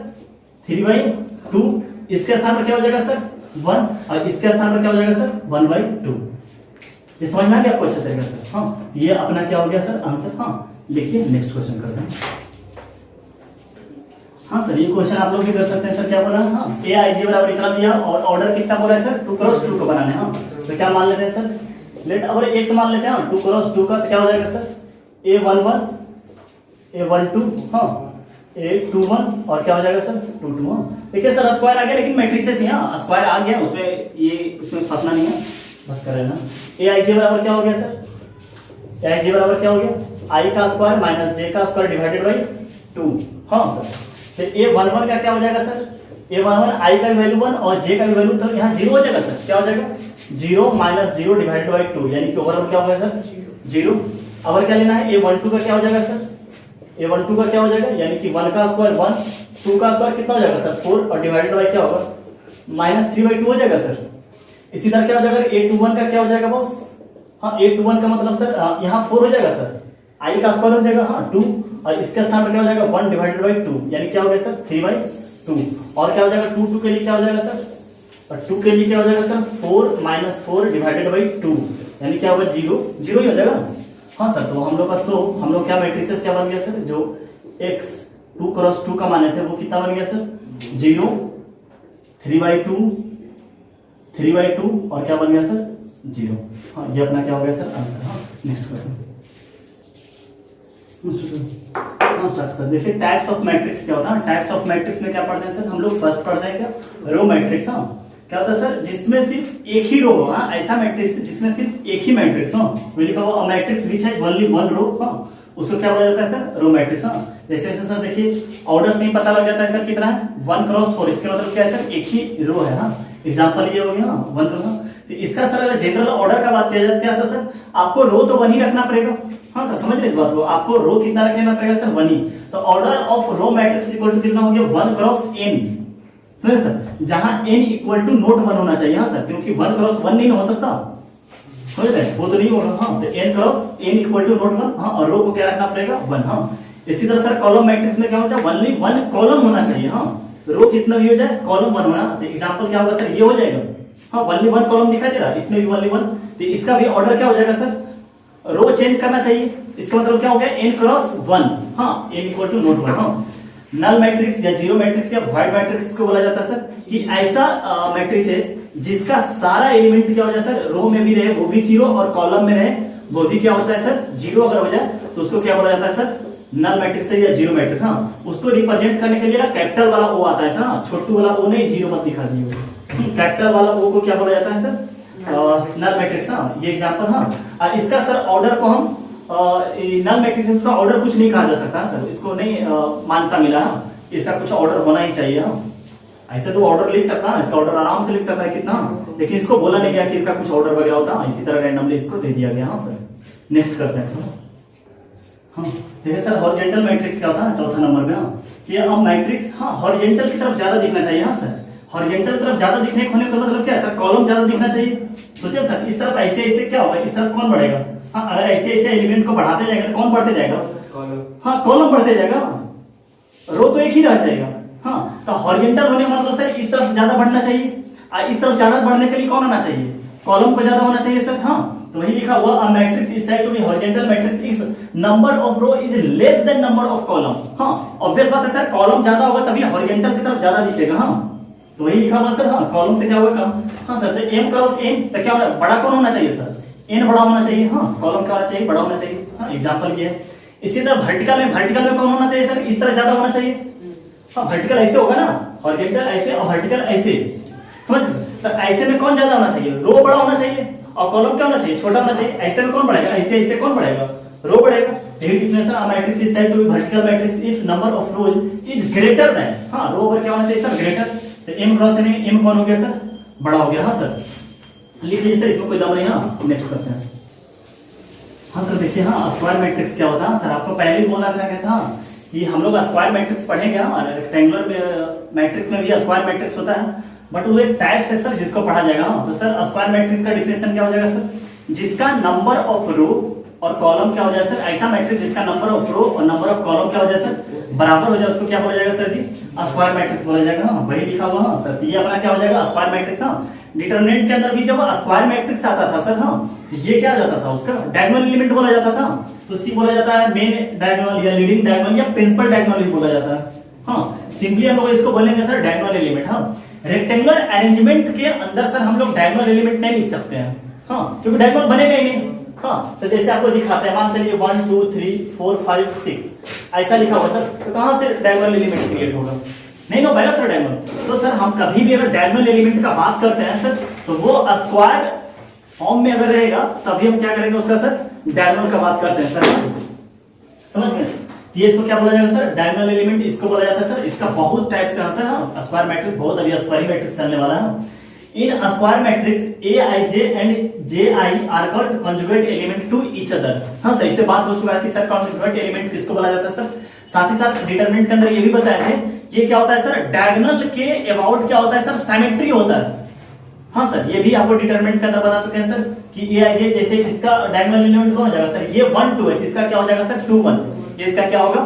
[SPEAKER 1] 3/2। इसके स्थान पर क्या हो जाएगा सर? 1 और इसके स्थान पर क्या हो जाएगा सर? 1/2। ये समझ में आ गया आपको अच्छा तरीके से? हाँ, ये अपना क्या हो गया सर? आंसर। हाँ, लिखिए नेक्स्ट क्वेश्चन करते हैं। हाँ सर, ये क्वेश्चन आप लोग भी कर सकते हैं सर। क्या बोला? हाँ, Aij बराबर इतना दिया और ऑर्डर कितना बोला है सर? 2x2 को बनाने। हाँ, तो क्या मान लेते हैं सर? लेट अगर एक से मान लेते हैं 2x2 का, तो क्या हो जाएगा सर? A11 A12 हाँ A21 और क्या हो जाएगा सर 221। देखिए सर स्क्वायर आ गया लेकिन मैट्रिसेस यहाँ स्क्वायर आ गया, उसमें ये उसमें फंसना नहीं है, बस कर लेना। AIJ बराबर क्या हो गया सर, AIJ बराबर क्या हो गया I का स्क्वायर माइनस J का स्क्वायर डिवाइडेड बाई 2। हाँ सर फिर A11 का क्या हो जाएगा सर, A11 I का वैल्यू 1 और J का भी वैल्यू, तो यहाँ 0 हो जाएगा सर, क्या हो जाएगा 0 माइनस 0 डिवाइडेड बाई 2, यानी कि ओवरऑल क्या हो गया सर 0। अब क्या लेना है A12 का क्या हो जाएगा सर, A12 का क्या हो जाएगा, यानी कि 1 का स्क्वायर 1, 2 का स्क्वायर कितना हो जाएगा सर 4 और डिवाइडेड बाई क्या होगा माइनस 3/2 हो जाएगा सर। इसी तरह क्या हो जाएगा A21 का क्या हो जाएगा बॉस, हाँ A21 का मतलब सर यहाँ 4 हो जाएगा सर, I का स्क्वायर हो जाएगा हाँ 2 और इसके स्थान पर क्या हो जाएगा 1 डिवाइडेड बाई 2, यानी क्या हो गया सर 3/2। और क्या हो जाएगा 2 के लिए क्या हो जाएगा सर, और 2 के लिए क्या हो जाएगा सर 4 माइनस 4 डिवाइडेड बाई 2, यानी क्या होगा 0 0 ही हो जाएगा। हाँ सर तो हम लोग का हम लोग क्या मैट्रिसेस क्या बन गया सर, जो x 2 क्रॉस 2 का माने थे वो कितना बन गया सर 0 3/2 3/2 और क्या बन गया सर 0। हाँ ये अपना क्या हो गया सर आंसर। हाँ नेक्स्ट क्वेश्चन। हाँ स्टार्ट सर। देखिए टाइप्स ऑफ मैट्रिक्स क्या होता है, टाइप्स ऑफ मैट्रिक्स में क्या पढ़ते हैं सर हम लोग, फर्स्ट पढ़ते हैं क्या रो मैट्रिक्स। हाँ क्या होता है सर, जिसमें सिर्फ एक ही रो हो, हाँ ऐसा मैट्रिक्स जिसमें सिर्फ एक ही मैट्रिक्स हो, वो लिखा हुआ matrix which has only one row, हाँ उसको क्या बोला जाता है सर रो मैट्रिक्स। हाँ जैसे सर देखिए ऑर्डर्स नहीं पता लग जाता है सर कितना है 1 क्रॉस 4, इसके मतलब क्या है सर एक ही रो है। हाँ एग्जांपल ये हो गया हाँ 1 क्रॉस। तो इसका सर अगर जनरल ऑर्डर का बात किया जाए क्या, तो सर आपको रो तो 1 ही रखना पड़ेगा। हाँ सर समझ रहे इस बात को, आपको रो कितना रखना पड़ेगा सर 1 ही। तो order of row matrix equal to कितना हो गया 1 क्रॉस n, समझ सर, जहां n इक्वल टू नोट 1 होना चाहिए। हाँ सर क्योंकि 1 क्रॉस 1 नहीं हो सकता, समझ रहे वो तो नहीं होगा। हाँ तो n cross n equal to not 1। हाँ और रो को क्या रखना पड़ेगा 1। हाँ इसी तरह सर कॉलम मैट्रिक्स में क्या होता है ओनली 1 कॉलम होना चाहिए। हाँ रो कितना भी हो जाए कॉलम 1 होना। तो एग्जांपल क्या होगा सर ये हो जाएगा, हाँ ओनली 1 कॉलम दिखाई दे रहा है, इसमें भी ओनली 1। तो इसका भी ऑर्डर क्या हो जाएगा सर, रो चेंज करना चाहिए, इसका मतलब क्या हो गया n क्रॉस 1। हाँ n इक्वल टू नोट 1। हाँ नल मैट्रिक्स या जीरो मैट्रिक्स या वाइड मैट्रिक्स को बोला जाता है सर कि ऐसा मैट्रिक्स जिसका सारा एलिमेंट क्या हो जाए सर, रो में भी रहे वो भी जीरो और कॉलम में रहे वो भी क्या होता है सर जीरो अगर हो जाए तो उसको क्या बोला जाता है सर नल मैट्रिक्स या जीरो मैट्रिक्स। हाँ उसको रिप्रेजेंट करने के लिए कैपिटल वाला ओ आता है सर, हाँ छोटू वाला ओ नहीं, जीरो मत दिखा दिए, कैपिटल वाला ओ को क्या बोला जाता है सर नल मैट्रिक्स। हाँ ये एग्जांपल। हाँ इसका सर ऑर्डर को हम नल मैट्रिक्स का ऑर्डर कुछ नहीं कहा जा सकता सर, इसको नहीं मान्यता मिला। इसका कुछ ऑर्डर होना ही चाहिए। ऐसे तो ऑर्डर लिख सकता है, इसका ऑर्डर आराम से लिख सकता है कितना, लेकिन इसको बोला नहीं गया कि इसका कुछ ऑर्डर वगैरह होता, इसी तरह रैंडमली इसको दे दिया गया। हाँ सर नेक्स्ट करते हैं सर। हाँ देखिए सर हॉरिजॉन्टल मैट्रिक्स क्या होता है चौथा नंबर में, कि अब मैट्रिक्स हाँ हॉरिजॉन्टल की तरफ ज्यादा दिखना चाहिए। हाँ सर हॉरिजॉन्टल तरफ ज्यादा दिखने होने का मतलब क्या है सर, कॉलम ज्यादा दिखना चाहिए। सोचिए सर इस तरफ ऐसे ऐसे क्या होगा, इस तरफ कौन बढ़ेगा। हाँ अगर ऐसे ऐसे एलिमेंट को बढ़ाते जाएगा तो कौन बढ़ते जाएगा, हाँ कॉलम बढ़ते जाएगा, रो तो एक ही रह जाएगा। हाँ तो हॉरिजॉन्टल होने का मतलब सर इस तरफ ज्यादा बढ़ना चाहिए, इस तरफ ज्यादा बढ़ने के लिए कौन आना चाहिए, कॉलम को ज्यादा होना चाहिए सर। हाँ तो वही लिखा हुआ a matrix is said to be horizontal matrix if number of row is less than number of column. हाँ ऑब्वियस बात है सर, कॉलम ज्यादा होगा तभी हॉरिजॉन्टल की तरफ ज्यादा दिखेगा। हाँ तो वही लिखा हुआ सर, हाँ कॉलम से क्या होगा कम। हाँ सर तो m क्रॉस n तो क्या होगा, बड़ा कौन होना चाहिए सर, n बड़ा होना चाहिए। हाँ कॉलम क्या होना चाहिए, बड़ा होना चाहिए। हाँ एग्जांपल ये है। इसी तरह वर्टिकल में कौन होना चाहिए सर, इस तरह ज्यादा होना चाहिए। हाँ वर्टिकल ऐसे होगा ना, हॉरिजॉन्टल ऐसे और वर्टिकल ऐसे, समझ। तो ऐसे में कौन ज्यादा होना चाहिए, रो बड़ा होना चाहिए और कॉलम क्या होना चाहिए, छोटा होना चाहिए। ऐसे में कौन बढ़ेगा, ऐसे ऐसे कौन बढ़ेगा, रो बढ़ेगा। Definition a matrix is said to be vertical matrix if number of rows is greater than, हाँ रो ओवर क्या होना चाहिए सर, ग्रेटर। तो m क्रॉस n m कौन हो गया सर, बड़ा हो गया। हाँ सर लिख लीजिए सर, इसमें कोई दम नहीं। हाँ नेक्स्ट करते हैं। हाँ सर देखिए हाँ स्क्वायर मैट्रिक्स क्या होता है सर, आपको पहले ही बोला था कि हम लोग स्क्वायर मैट्रिक्स पढ़ेंगे। हाँ रेक्टेंगुलर मैट्रिक्स में भी स्क्वायर मैट्रिक्स होता है, बट वो एक टाइप है सर जिसको पढ़ा जाएगा। हाँ तो सर स्क्वायर मैट्रिक्स का डिफिनेशन क्या हो जाएगा सर, जिसका नंबर ऑफ रो और कॉलम क्या हो जाए सर, ऐसा मैट्रिक्स जिसका नंबर ऑफ रो और नंबर ऑफ कॉलम क्या हो जाए सर, बराबर हो जाए, उसको क्या बोला जाएगा सर जी, स्क्वायर मैट्रिक्स बोला जाएगा। हाँ वही लिखा हुआ। हाँ सर ये अपना क्या हो जाएगा स्क्वायर मैट्रिक्स। हाँ डिटरमिनेंट के अंदर भी जब स्क्वायर मैट्रिक्स आता था सर, हाँ ये क्या जाता था, उसका डायगोनल एलिमेंट बोला जाता था। तो सी बोला जाता है मेन डायगोनल या लीडिंग डायगोनल या प्रिंसिपल डायगोनल भी बोला जाता है। हाँ सिंपली हम लोग इसको बोलेंगे सर डायगोनल एलिमेंट। हाँ रेक्टेंगुलर अरेंजमेंट के अंदर सर हम लोग डायगोनल एलिमेंट नहीं लिख सकते हैं, हाँ क्योंकि डायगोनल बनेगा ही नहीं। हाँ तो जैसे आपको दिखाते हैं, मान चलिए 1 2 3 4 5 6 ऐसा लिखा हुआ सर, तो कहां से डायगोनल एलिमेंट क्रिएट होगा? नहीं हो पाएगा सर डायगोनल। तो सर हम कभी भी अगर डायगोनल एलिमेंट का बात करते हैं सर, तो वो स्क्वायर फॉर्म में अगर रहेगा तभी हम क्या करेंगे उसका सर, डायगोनल का बात करते हैं सर, समझ गए? ये इसको क्या बोला जाएगा सर, डायगोनल एलिमेंट इसको बोला जाता है सर। इसका बहुत टाइप से आंसर है, स्क्वायर मैट्रिक्स बहुत अभी स्क्वायर मैट्रिक्स चलने वाला है। In square matrix Aij and Ji are called conjugate element to each other. हाँ सर, इससे बात हो चुका है कि सर कॉन्जुगेट एलिमेंट किसको बोला जाता है सर। साथ ही साथ डिटरमिनेंट के अंदर ये भी बताए थे, ये क्या होता है सर, डायगोनल के अबाउट क्या होता है सर, सिमेट्री होता है। हाँ सर, ये भी आपको डिटरमिनेंट के अंदर बता चुके हैं सर कि Aij जैसे इसका डायगोनल एलिमेंट कौन हो जाएगा सर, ये 1 2 है, इसका क्या हो जाएगा सर 2 1, ये इसका क्या होगा,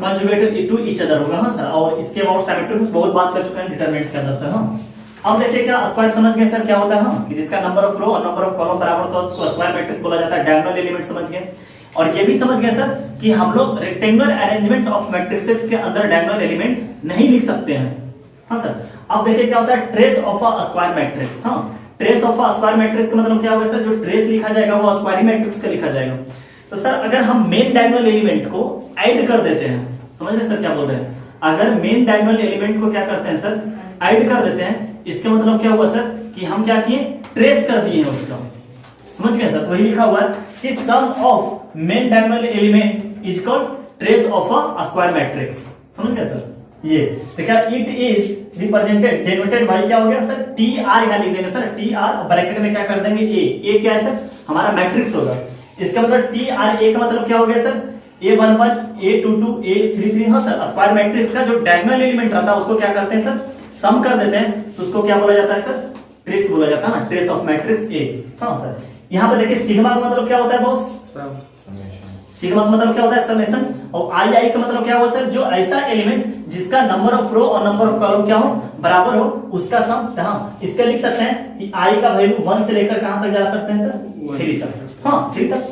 [SPEAKER 1] कॉन्जुगेट टू ईच अदर होगा। हाँ सर, और इसके अबाउट सिमेट्री बहुत बात कर चुके हैं डिटरमिनेंट के अंदर सर। हाँ, अब देखिए क्या स्क्वायर समझ गए सर क्या होता है, हाँ, कि जिसका नंबर ऑफ रो और नंबर ऑफ कॉलम बराबर तो उसको स्क्वायर मैट्रिक्स बोला जाता है। डायगोनल एलिमेंट समझ गए, और ये भी समझ गए सर कि हम लोग रेक्टेंगुलर अरेंजमेंट ऑफ मैट्रिसेस के अंदर डायगोनल एलिमेंट नहीं लिख सकते हैं। हाँ सर, अब देखिए क्या होता है trace of a square matrix. हाँ, trace of a square matrix का मतलब क्या होगा सर, जो ट्रेस लिखा जाएगा वो स्क्वायर मैट्रिक्स का लिखा जाएगा। तो सर अगर हम मेन डायगोनल एलिमेंट को ऐड कर देते हैं, समझ रहे सर क्या बोल रहे हैं, अगर मेन डायगोनल एलिमेंट को क्या करते हैं सर, ऐड कर देते हैं, इसके मतलब क्या हुआ सर कि हम क्या किए, ट्रेस कर दिए हैं उसका, समझ गए सर। तो ये लिखा हुआ है कि sum of main diagonal element is called trace of a square matrix, समझ गए सर। ये देखिए it is represented denoted by क्या हो गया सर, टी आर यहां लिख देंगे सर, टी आर ब्रैकेट में क्या कर देंगे ए क्या है सर, हमारा मैट्रिक्स होगा। इसका मतलब टी आर ए का मतलब क्या हो गया सर, A11 A22 A33। हाँ सर, स्क्वायर मैट्रिक्स का जो डायगोनल एलिमेंट रहता है उसको क्या करते हैं सर, सम कर देते हैं, तो उसको क्या बोला जाता है सर, ट्रेस बोला जाता है ना, ट्रेस ऑफ मैट्रिक्स ए। हाँ सर, यहाँ पे देखिए सिग्मा का मतलब क्या होता है बॉस, सिग्मा का मतलब क्या होता है समेशन, और आई का मतलब क्या होता है, जो ऐसा एलिमेंट जिसका नंबर ऑफ रो और नंबर ऑफ कॉलम क्या हो बराबर हो उसका सम। हाँ, इसका लिख सकते हैं कि आई का वैल्यू 1 से लेकर कहां तक जा सकते हैं सर, 3 तक। हाँ 3 तक,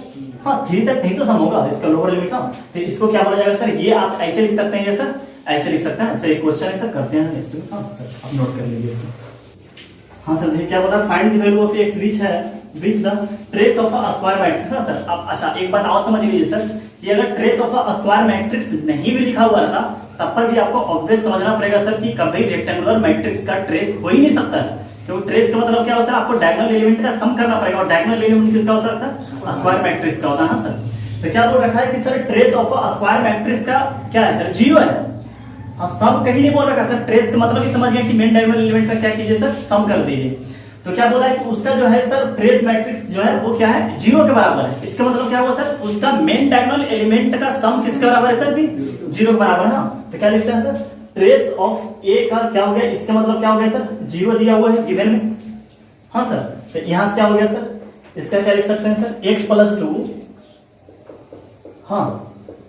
[SPEAKER 1] हाँ 3 तक नहीं तो सम होगा इसका लोअर लिमिट। हाँ, तो इसको क्या बोला जाएगा सर, ये आप ऐसे लिख सकते हैं, ये सर ऐसे लिख सकते हैं। सर एक क्वेश्चन है सर, करते हैं नेक्स्ट में। हाँ सर, आप नोट कर लीजिए इसको। हाँ सर, देखिए क्या बोला, find the value of x which the trace of a square matrix. हाँ सर, अब अच्छा एक बात और समझ लीजिए सर, कि अगर trace of a square matrix नहीं भी लिखा हुआ रहता तब पर भी आपको ऑब्वियस समझना पड़ेगा सर कि कभी रेक्टेंगुलर मैट्रिक्स का ट्रेस हो ही नहीं सकता है। तो ट्रेस का मतलब क्या होता है, आपको डायगोनल एलिमेंट का सम करना पड़ेगा, और डायगोनल एलिमेंट किसका हो सकता है, स्क्वायर मैट्रिक्स का होता है। हाँ सर, तो क्या बोल रखा है कि sir trace of a square matrix का क्या है सर, 0 है। हाँ, सम कहीं नहीं बोल रखा सर, ट्रेस का मतलब ही समझ गए कि मेन डायगोनल एलिमेंट का क्या कीजिए सर, सम कर दीजिए। तो क्या बोला है कि उसका जो है सर ट्रेस मैट्रिक्स जो है वो क्या है, 0 के बराबर है। इसका मतलब क्या हुआ सर, उसका मेन डायगोनल एलिमेंट का सम किसके बराबर है सर जी, 0 के बराबर है। हाँ, तो क्या लिखते हैं सर, ट्रेस ऑफ ए का क्या हो गया, इसका मतलब क्या हो गया सर, 0 दिया हुआ है गिवन में। हाँ सर, तो यहां से क्या हो गया सर, इसका क्या लिख सकते हैं सर, x + 2 हाँ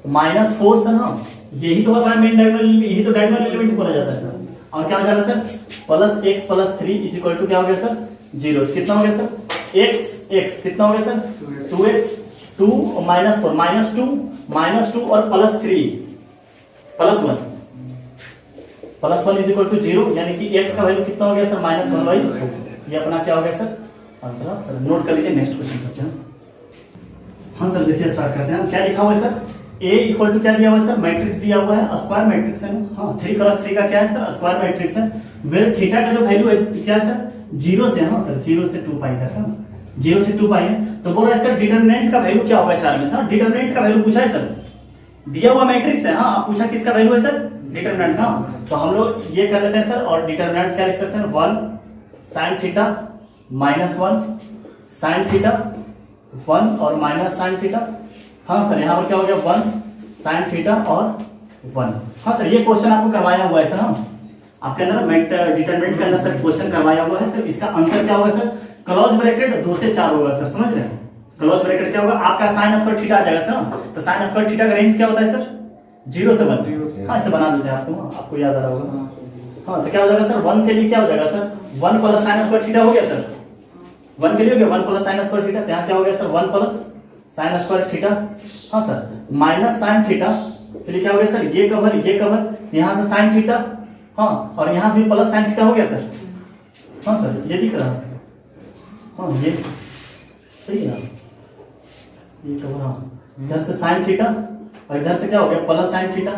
[SPEAKER 1] -4 सर। हाँ, यही तो हमारा मेन डायगोनल, यही तो डायगोनल एलिमेंट बोला जाता है सर। और क्या हो जाएगा सर, +x + 3 = क्या हो गया सर, 0। कितना हो गया सर, x कितना हो गया सर, 2x 2 और -4 -2 और +3 +1 = 0, यानी कि x का वैल्यू कितना हो गया सर, -1/2। ये अपना क्या हो गया सर, आंसर। सर नोट कर लीजिए, नेक्स्ट क्वेश्चन करते हैं। हाँ सर, देखिए स्टार्ट करते हैं। क्या लिखा हुआ है सर, A = क्या दिया हुआ है सर, मैट्रिक्स दिया हुआ है, स्क्वायर मैट्रिक्स है ना। हाँ, 3 × 3 का क्या है सर, स्क्वायर मैट्रिक्स है। वेयर थीटा का जो वैल्यू है क्या है सर, 0 से, हाँ सर 0 से 2 पाई तक है, 0 से 2 पाई है। तो बोल रहा है इसका डिटरमिनेंट का वैल्यू क्या होगा 4 में सर, डिटरमिनेंट का वैल्यू पूछा है सर, दिया हुआ मैट्रिक्स है। हाँ, पूछा किसका वैल्यू है सर, डिटरमिनेंट। हाँ, तो हम लोग ये कर लेते हैं सर, और डिटरमिनेंट क्या लिख सकते हैं, 1 sin थीटा -1 sin थीटा 1 और -sin थीटा। हाँ सर, यहाँ पर क्या हो गया, 1 sin थीटा और 1। हाँ सर, ये क्वेश्चन आपको करवाया हुआ है सर। हाँ, आपके अंदर डिटरमिनेंट के अंदर सर क्वेश्चन करवाया हुआ है सर। इसका आंसर क्या होगा सर, क्लोज ब्रैकेट 2 से 4 होगा सर, समझ रहे हैं। क्लोज ब्रैकेट क्या होगा, आपका sin स्क्वायर थीटा आ जाएगा सर। तो sin स्क्वायर थीटा का रेंज क्या होता है सर, 0 से 1। हाँ, इसे बना देते हैं आपको याद आ रहा होगा। हाँ, तो क्या हो जाएगा सर, 1 के लिए क्या हो जाएगा सर, 1 + sin स्क्वायर थीटा हो गया सर, 1 के लिए हो गया 1 + sin स्क्वायर थीटा। यहाँ क्या हो गया सर, 1 + sin स्क्वायर थीटा। हाँ सर, -sin थीटा के लिए क्या हो गया सर, ये कवर यहाँ से sin थीटा। हाँ, और यहाँ से भी +sin थीटा हो गया सर। हाँ सर, ये दिख रहा है। हाँ, ये सही है, ये कवर। हाँ, इधर से sin थीटा और इधर से क्या हो गया प्लस साइन थीटा।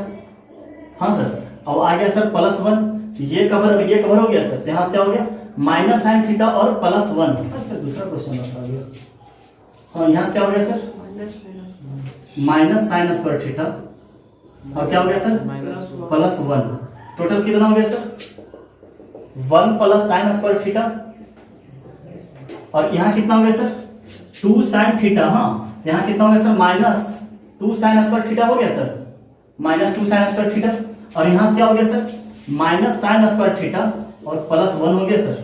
[SPEAKER 1] हाँ सर, अब आ गया सर प्लस 1, ये कवर हो गया सर। यहाँ से क्या हो गया माइनस साइन थीटा और प्लस 1। सर दूसरा क्वेश्चन बता दिया। हाँ यहाँ से क्या हो गया sir minus sine square theta और क्या हो गया सर प्लस 1। टोटल कितना हो गया sir 1 plus sine square theta और यहाँ कितना हो गया सर 2 साइन थीटा। हाँ यहाँ कितना हो गया sir minus 2 sine square theta हो गया sir, minus 2 sine square theta. और यहाँ से क्या हो गया sir minus sine square theta और प्लस 1 हो गया सर।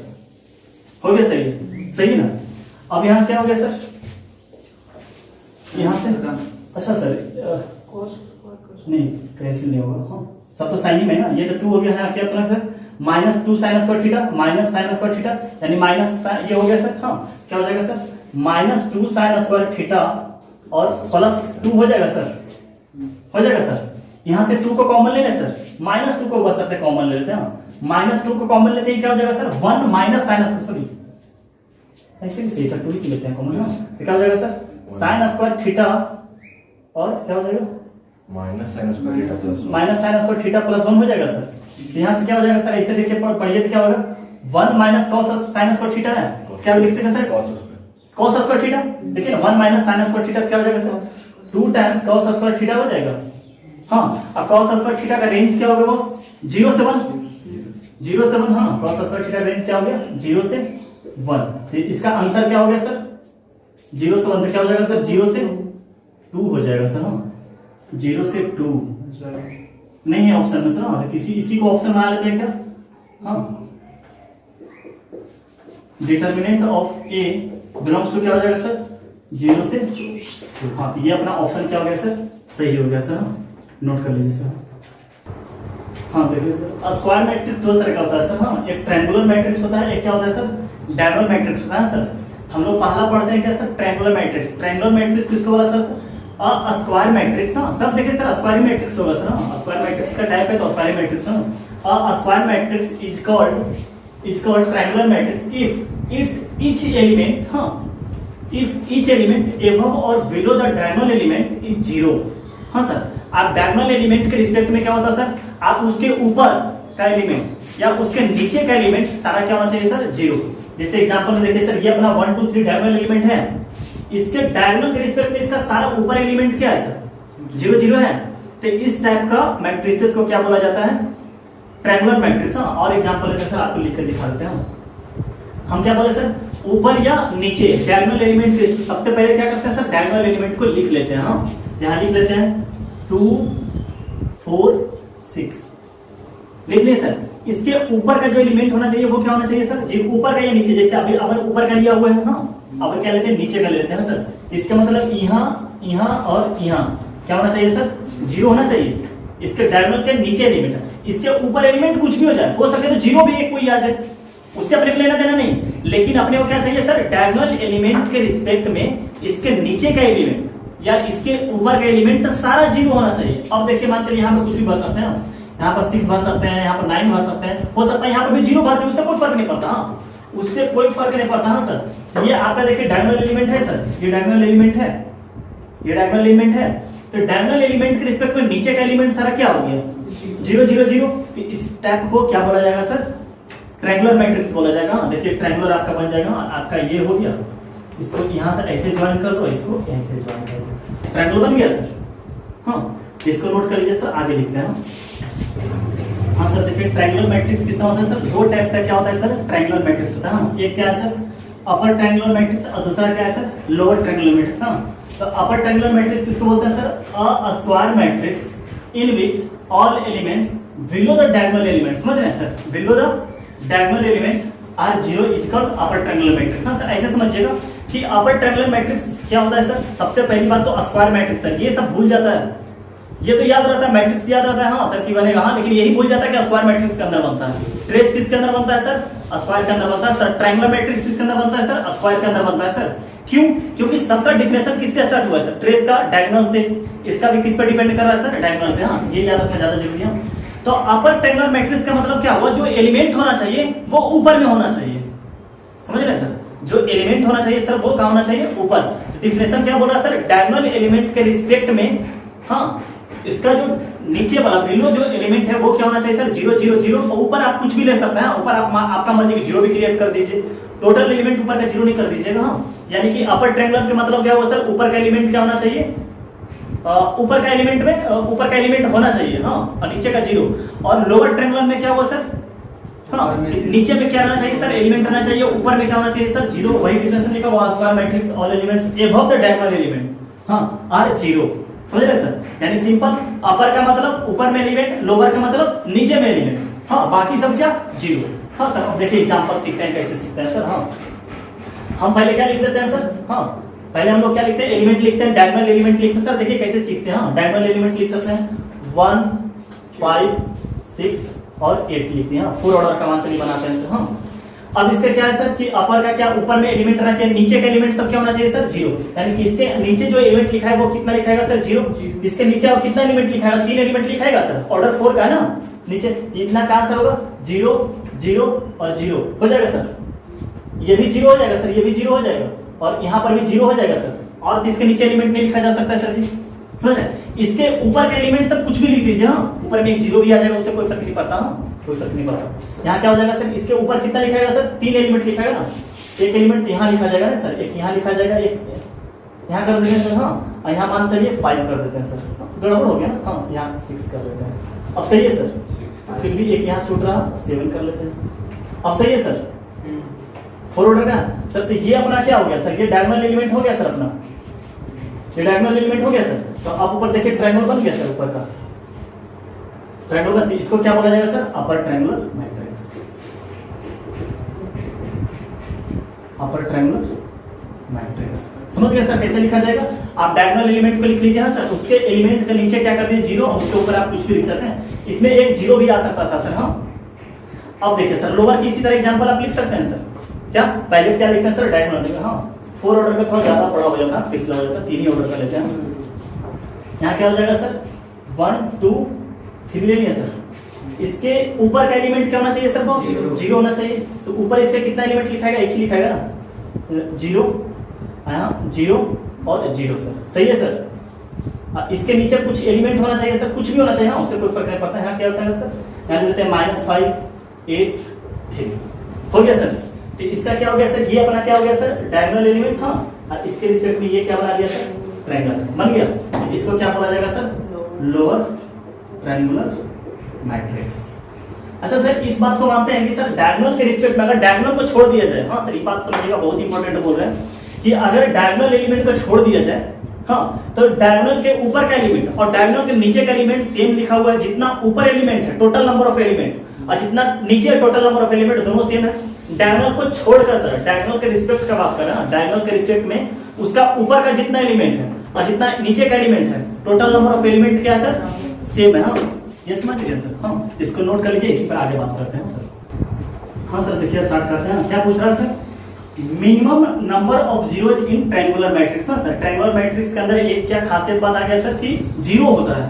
[SPEAKER 1] हो गया सही, सही ना। अब यहाँ से क्या हो गया सर, यहाँ से अच्छा सर नहीं कैंसिल नहीं होगा। हाँ सब तो साइन ही में ना, ये तो 2 हो गया है क्या तरह sir minus 2 sine square theta minus sine square theta यानी माइनस ये हो गया सर। हाँ क्या हो जाएगा sir minus 2 sine square theta और प्लस 2 हो जाएगा सर, हो जाएगा सर। यहाँ से 2 को कॉमन ले लें सर, माइनस 2 को बस सकते कॉमन ले लेते हैं। माइनस 2 को कॉमन लेते हैं क्या हो जाएगा सर 1 माइनस साइन सॉरी ऐसे भी सही था 2 ही लेते हैं कॉमन। क्या हो जाएगा सर साइन स्क्वायर थीटा और क्या हो जाएगा
[SPEAKER 2] minus sine
[SPEAKER 1] square theta plus 1 हो जाएगा सर। यहाँ से क्या हो जाएगा सर ऐसे देखिए पढ़िए तो क्या होगा 1 minus cos sine square theta है, क्या लिख सकते हैं सर कॉस स्क्वायर थीटा। देखिए ना 1 माइनस साइन स्क्वायर थीटा क्या हो जाएगा sir 2 times cos square theta हो जाएगा। हाँ अब कॉस स्क्वायर थीटा का रेंज क्या होगा बॉस 0 से 1, 0 से 1। हाँ कॉस स्क्वायर थीटा रेंज क्या हो गया 0 से 1। तो इसका आंसर क्या हो गया सर 0 से 1 तो क्या हो जाएगा सर 0 से 2 हो जाएगा सर। हाँ 0 से 2 नहीं है ऑप्शन में सर। हाँ किसी इसी को ऑप्शन बना लेते हैं क्या। हाँ determinant of A belongs to क्या हो जाएगा सर 0 से 2। हाँ तो ये अपना ऑप्शन क्या हो गया सर सही हो गया सर। नोट कर लीजिए सर। हाँ देखिए सर स्क्वायर मैट्रिक्स दो तरह का होता है सर। हाँ एक ट्रायंगुलर मैट्रिक्स होता है, एक क्या होता है सर डायगोनल मैट्रिक्स होता है सर। हम लोग पहला पढ़ते हैं क्या sir triangular matrix. Triangular matrix किसको बोला सर स्क्वायर मैट्रिक्स। हाँ सब देखिए सर स्क्वायर मैट्रिक्स होगा सर। हाँ स्क्वायर मैट्रिक्स का टाइप है तो स्क्वायर मैट्रिक्स। हाँ square matrix is called triangular matrix if it's each element if each element above or below the diagonal element is 0। हाँ सर आप डायगोनल एलिमेंट के respect में क्या होता है सर आप उसके ऊपर का एलिमेंट या उसके नीचे का एलिमेंट सारा क्या होना चाहिए सर 0। जैसे एग्जांपल में देखिए सर ये अपना 1 2 3 डायगोनल एलिमेंट है, इसके डायगोनल के रिस्पेक्ट में इसका सारा ऊपर एलिमेंट क्या है सर 0 0 है। तो इस टाइप का मैट्रिसेस को क्या बोला जाता है ट्रायंगुलर मैट्रिक्स। हाँ और एग्जांपल लेते हैं सर आपको लिख कर दिखा देते हैं। हम क्या बोले सर ऊपर या नीचे डायगोनल एलिमेंट के सबसे पहले क्या करते हैं सर डायगोनल एलिमेंट को लिख लेते हैं। हाँ यहां लिख लेते हैं 2 4 6 लिख लिए सर। इसके ऊपर का जो एलिमेंट होना चाहिए वो क्या होना चाहिए सर जी ऊपर का या नीचे। जैसे अभी अपन ऊपर का लिया हुआ है। हाँ अब क्या लेते हैं नीचे का लेते हैं सर। इसका मतलब यहाँ और यहाँ क्या होना चाहिए सर 0 होना चाहिए इसके डायगोनल के नीचे एलिमेंट। इसके ऊपर एलिमेंट कुछ भी हो जाए, हो सके तो 0 भी एक कोई आ जाए, उससे अपने को लेना देना नहीं। लेकिन अपने को क्या चाहिए सर डायगोनल एलिमेंट के रिस्पेक्ट में इसके नीचे का एलिमेंट या इसके ऊपर का एलिमेंट सारा 0 होना चाहिए। अब देखिए मान चलिए यहाँ पे कुछ भी भर सकते हैं, यहाँ पर 6 भर सकते हैं, यहाँ पर 9 भर सकते हैं, हो सकता है यहाँ पर भी 0 भर दे, उससे कोई फर्क नहीं पड़ता। हाँ उससे कोई फर्क नहीं पड़ता। हाँ सर ये आपका देखिए डायगोनल एलिमेंट है सर, ये डायगोनल एलिमेंट है, ये डायगोनल एलिमेंट है। तो डायगोनल एलिमेंट के रिस्पेक्ट में नीचे का एलिमेंट सारा क्या हो गया 0 0 0। इस टाइप को क्या बोला जाएगा सर ट्रायंगुलर मैट्रिक्स बोला जाएगा। देखिए ट्रायंगुलर आपका बन जाएगा। आपका ये हो गया, इसको यहां से ऐसे ज्वाइन कर दो, इसको ऐसे ज्वाइन कर दो, ट्रायंगुलर बन गया सर। हाँ इसको नोट कर लीजिए सर, आगे लिखते हैं। हाँ सर देखिए ट्रायंगुलर मैट्रिक्स कितना होता है सर 2 टाइप से क्या होता है सर ट्रायंगुलर मैट्रिक्स होता है। एक क्या है सर अपर ट्रायंगुलर मैट्रिक्स और दूसरा क्या है सर लोअर ट्रायंगुलर मैट्रिक्स। हाँ तो अपर ट्रायंगुलर मैट्रिक्स किसको बोलते हैं sir a square matrix in which all elements below the diagonal element. समझ रहे हैं sir below the diagonal element are 0 is called upper triangular matrix. हाँ सर ऐसे समझिएगा कि अपर ट्रायंगुलर मैट्रिक्स क्या होता है सर सबसे पहली बात तो स्क्वायर मैट्रिक्स है। ये सब भूल जाता है, ये तो याद रहता है मैट्रिक्स याद रहता है हाँ सर की बनेगा। हाँ लेकिन यही भूल जाता है कि स्क्वायर मैट्रिक्स के अंदर बनता है। ट्रेस किसके अंदर बनता है सर स्क्वायर के अंदर बनता है सर। ट्रायंगुलर मैट्रिक्स किसके अंदर बनता है सर स्क्वायर के अंदर बनता है सर। क्यों? क्योंकि सबका डिफिनेशन किससे स्टार्ट हुआ है सर ट्रेस का डायगोनल से। इसका भी किस पर डिपेंड कर रहा है सर डायगोनल पे। हाँ ये याद रखना ज्यादा जरूरी है। तो अपर ट्रायंगुलर मैट्रिक्स का मतलब क्या हुआ जो एलिमेंट होना चाहिए वो ऊपर में होना चाहिए। समझ रहे सर जो एलिमेंट होना चाहिए सर वो कहां होना चाहिए ऊपर। डिफिनेशन क्या बोल रहा है सर डायगोनल एलिमेंट के रिस्पेक्ट में हाँ इसका जो नीचे वाला बिलो जो एलिमेंट है वो क्या होना चाहिए सर 0 0 0 और ऊपर आप कुछ भी ले सकते हैं, ऊपर आप आपका मर्जी की 0 भी क्रिएट कर दीजिए, टोटल एलिमेंट ऊपर का 0 नहीं कर दीजिएगा। हाँ, यानी कि अपर ट्रायंगुलर का मतलब क्या हुआ सर, ऊपर का एलिमेंट क्या होना चाहिए, ऊपर का एलिमेंट में ऊपर का एलिमेंट होना चाहिए, हाँ, और नीचे का 0। और लोअर ट्रायंगुलर में क्या हुआ सर, हाँ, नीचे में क्या रहना चाहिए सर, एलिमेंट रहना चाहिए, ऊपर में क्या होना चाहिए सर 0। वही डिफरेंस लिखा हुआ square matrix all elements above the diagonal element, हाँ, आर 0। समझ रहे सर, यानी सिंपल अपर का मतलब ऊपर में एलिमेंट, लोअर का मतलब नीचे में एलिमेंट, हाँ, बाकी सब क्या 0। हाँ सर, अब देखिए एग्जांपल सीखते हैं कैसे सीखते हैं सर। हाँ, हम पहले क्या लिख देते हैं सर, हाँ, पहले हम लोग क्या लिखते हैं, एलिमेंट लिखते हैं, डायगोनल एलिमेंट लिखते हैं सर। देखिए कैसे सीखते हैं, हाँ, डायगोनल एलिमेंट लिख सकते हैं 1 5 6 और 8 लिखते हैं, 4 ऑर्डर का मानचली बनाते हैं सर। हाँ, अब इसका क्या है सर कि अपर का क्या, ऊपर में एलिमेंट रहना चाहिए, नीचे का एलिमेंट सब क्या होना चाहिए सर 0, यानी कि इसके नीचे जो एलिमेंट लिखा है वो कितना लिखाएगा सर 0, इसके नीचे और कितना एलिमेंट लिखाएगा, 3 एलिमेंट लिखाएगा सर, ऑर्डर 4 का है ना, नीचे इतना कहां सर होगा 0 0 और 0 हो जाएगा सर, ये भी 0 हो जाएगा सर, ये भी 0 हो जाएगा और यहाँ पर भी 0 हो जाएगा सर, और इसके नीचे एलिमेंट नहीं लिखा जा सकता है सर जी, समझ रहे, इसके ऊपर के एलिमेंट सब कुछ भी लिख दीजिए, हाँ, ऊपर में एक 0 भी आ जाएगा, उससे कोई फर्क नहीं पड़ता, हाँ, कोई फर्क नहीं पड़ता। यहाँ क्या हो जाएगा सर, इसके ऊपर कितना लिखाएगा सर, 3 एलिमेंट लिखाएगा ना, एक एलिमेंट यहाँ लिखा जाएगा ना सर, एक यहाँ लिखा जाएगा, एक यहाँ कर देते हैं सर, हाँ, यहाँ मान चलिए 5 कर देते हैं सर, गड़बड़ हो गया ना, हाँ, यहाँ 6 कर देते हैं, अब सही है सर, फिर भी एक यहाँ छूट रहा 7 कर लेते हैं, अब सही है सर, 4 ऑर्डर का सर। तो ये अपना क्या हो गया सर, ये डायगोनल एलिमेंट हो गया सर अपना, ये डायगोनल एलिमेंट हो गया सर। तो अब ऊपर देखिए ट्रायंगल बन गया सर, ऊपर का ट्रायंगल, इसको क्या बोला जाएगा सर, अपर ट्रायंगुलर मैट्रिक्स, अपर ट्रायंगुलर मैट्रिक्स। समझ गए सर कैसे लिखा जाएगा, आप डायगोनल एलिमेंट को लिख लीजिए ना सर, उसके एलिमेंट के नीचे क्या कर दीजिए 0 और उसके ऊपर आप कुछ भी लिख सकते हैं, इसमें एक 0 भी आ सकता था सर। हाँ, अब देखिए सर लोअर की इसी तरह एग्जांपल आप लिख सकते हैं सर, क्या पहले क्या लिखते हैं सर डायगोनल, हाँ, 4 ऑर्डर का थोड़ा ज्यादा बड़ा हो जाता है, पिछला हो जाता है, 3 ही ऑर्डर का लेते हैं। यहाँ क्या हो जाएगा सर 1 2 3 ले लिया सर, इसके ऊपर का एलिमेंट क्या होना चाहिए सर बॉस 0 होना चाहिए, तो ऊपर इसके कितना एलिमेंट लिखाएगा, एक ही लिखाएगा ना, 0 0 और 0 सर, सही है सर। इसके नीचे कुछ एलिमेंट होना चाहिए सर, कुछ भी होना चाहिए, हाँ, उससे कोई फर्क नहीं पड़ता। यहाँ क्या होता है सर, यहाँ लेते हैं -5 8 3 हो गया सर। तो इसका क्या हो गया सर, ये अपना क्या हो गया सर डायगोनल एलिमेंट, हाँ, इसके रिस्पेक्ट में ये क्या बना दिया सर ट्रायंगल बन गया, इसको क्या बोला जाएगा सर लोअर ट्रायंगुलर मैट्रिक्स। अच्छा सर इस बात को मानते हैं कि सर डायगोनल के रिस्पेक्ट में अगर डायगोनल को छोड़ दिया जाए, हाँ सर ये बात समझिएगा, बहुत इंपॉर्टेंट बोल रहे हैं कि अगर डायगोनल एलिमेंट को छोड़ दिया जाए, हाँ, तो डायगोनल के ऊपर का एलिमेंट और डायगोनल के नीचे का एलिमेंट सेम लिखा हुआ है, जितना ऊपर एलिमेंट है टोटल नंबर ऑफ एलिमेंट और जितना नीचे टोटल नंबर ऑफ एलिमेंट दोनों सेम है। डायगोनल को छोड़कर सर डायगोनल के रिस्पेक्ट का बात कर रहे हैं, डायगोनल के रिस्पेक्ट में उसका ऊपर का जितना एलिमेंट है और जितना नीचे का एलिमेंट है टोटल नंबर ऑफ एलिमेंट क्या है सर सेम है। हाँ, ये समझ गए सर, हाँ, इसको नोट कर लीजिए, इसी पर आगे बात करते हैं सर। हाँ सर देखिए स्टार्ट करते हैं, क्या पूछ रहा है sir, minimum number of zeros in triangular matrix ना सर। ट्रायंगुलर मैट्रिक्स के अंदर एक क्या खासियत बात आ गया सर कि 0 होता है।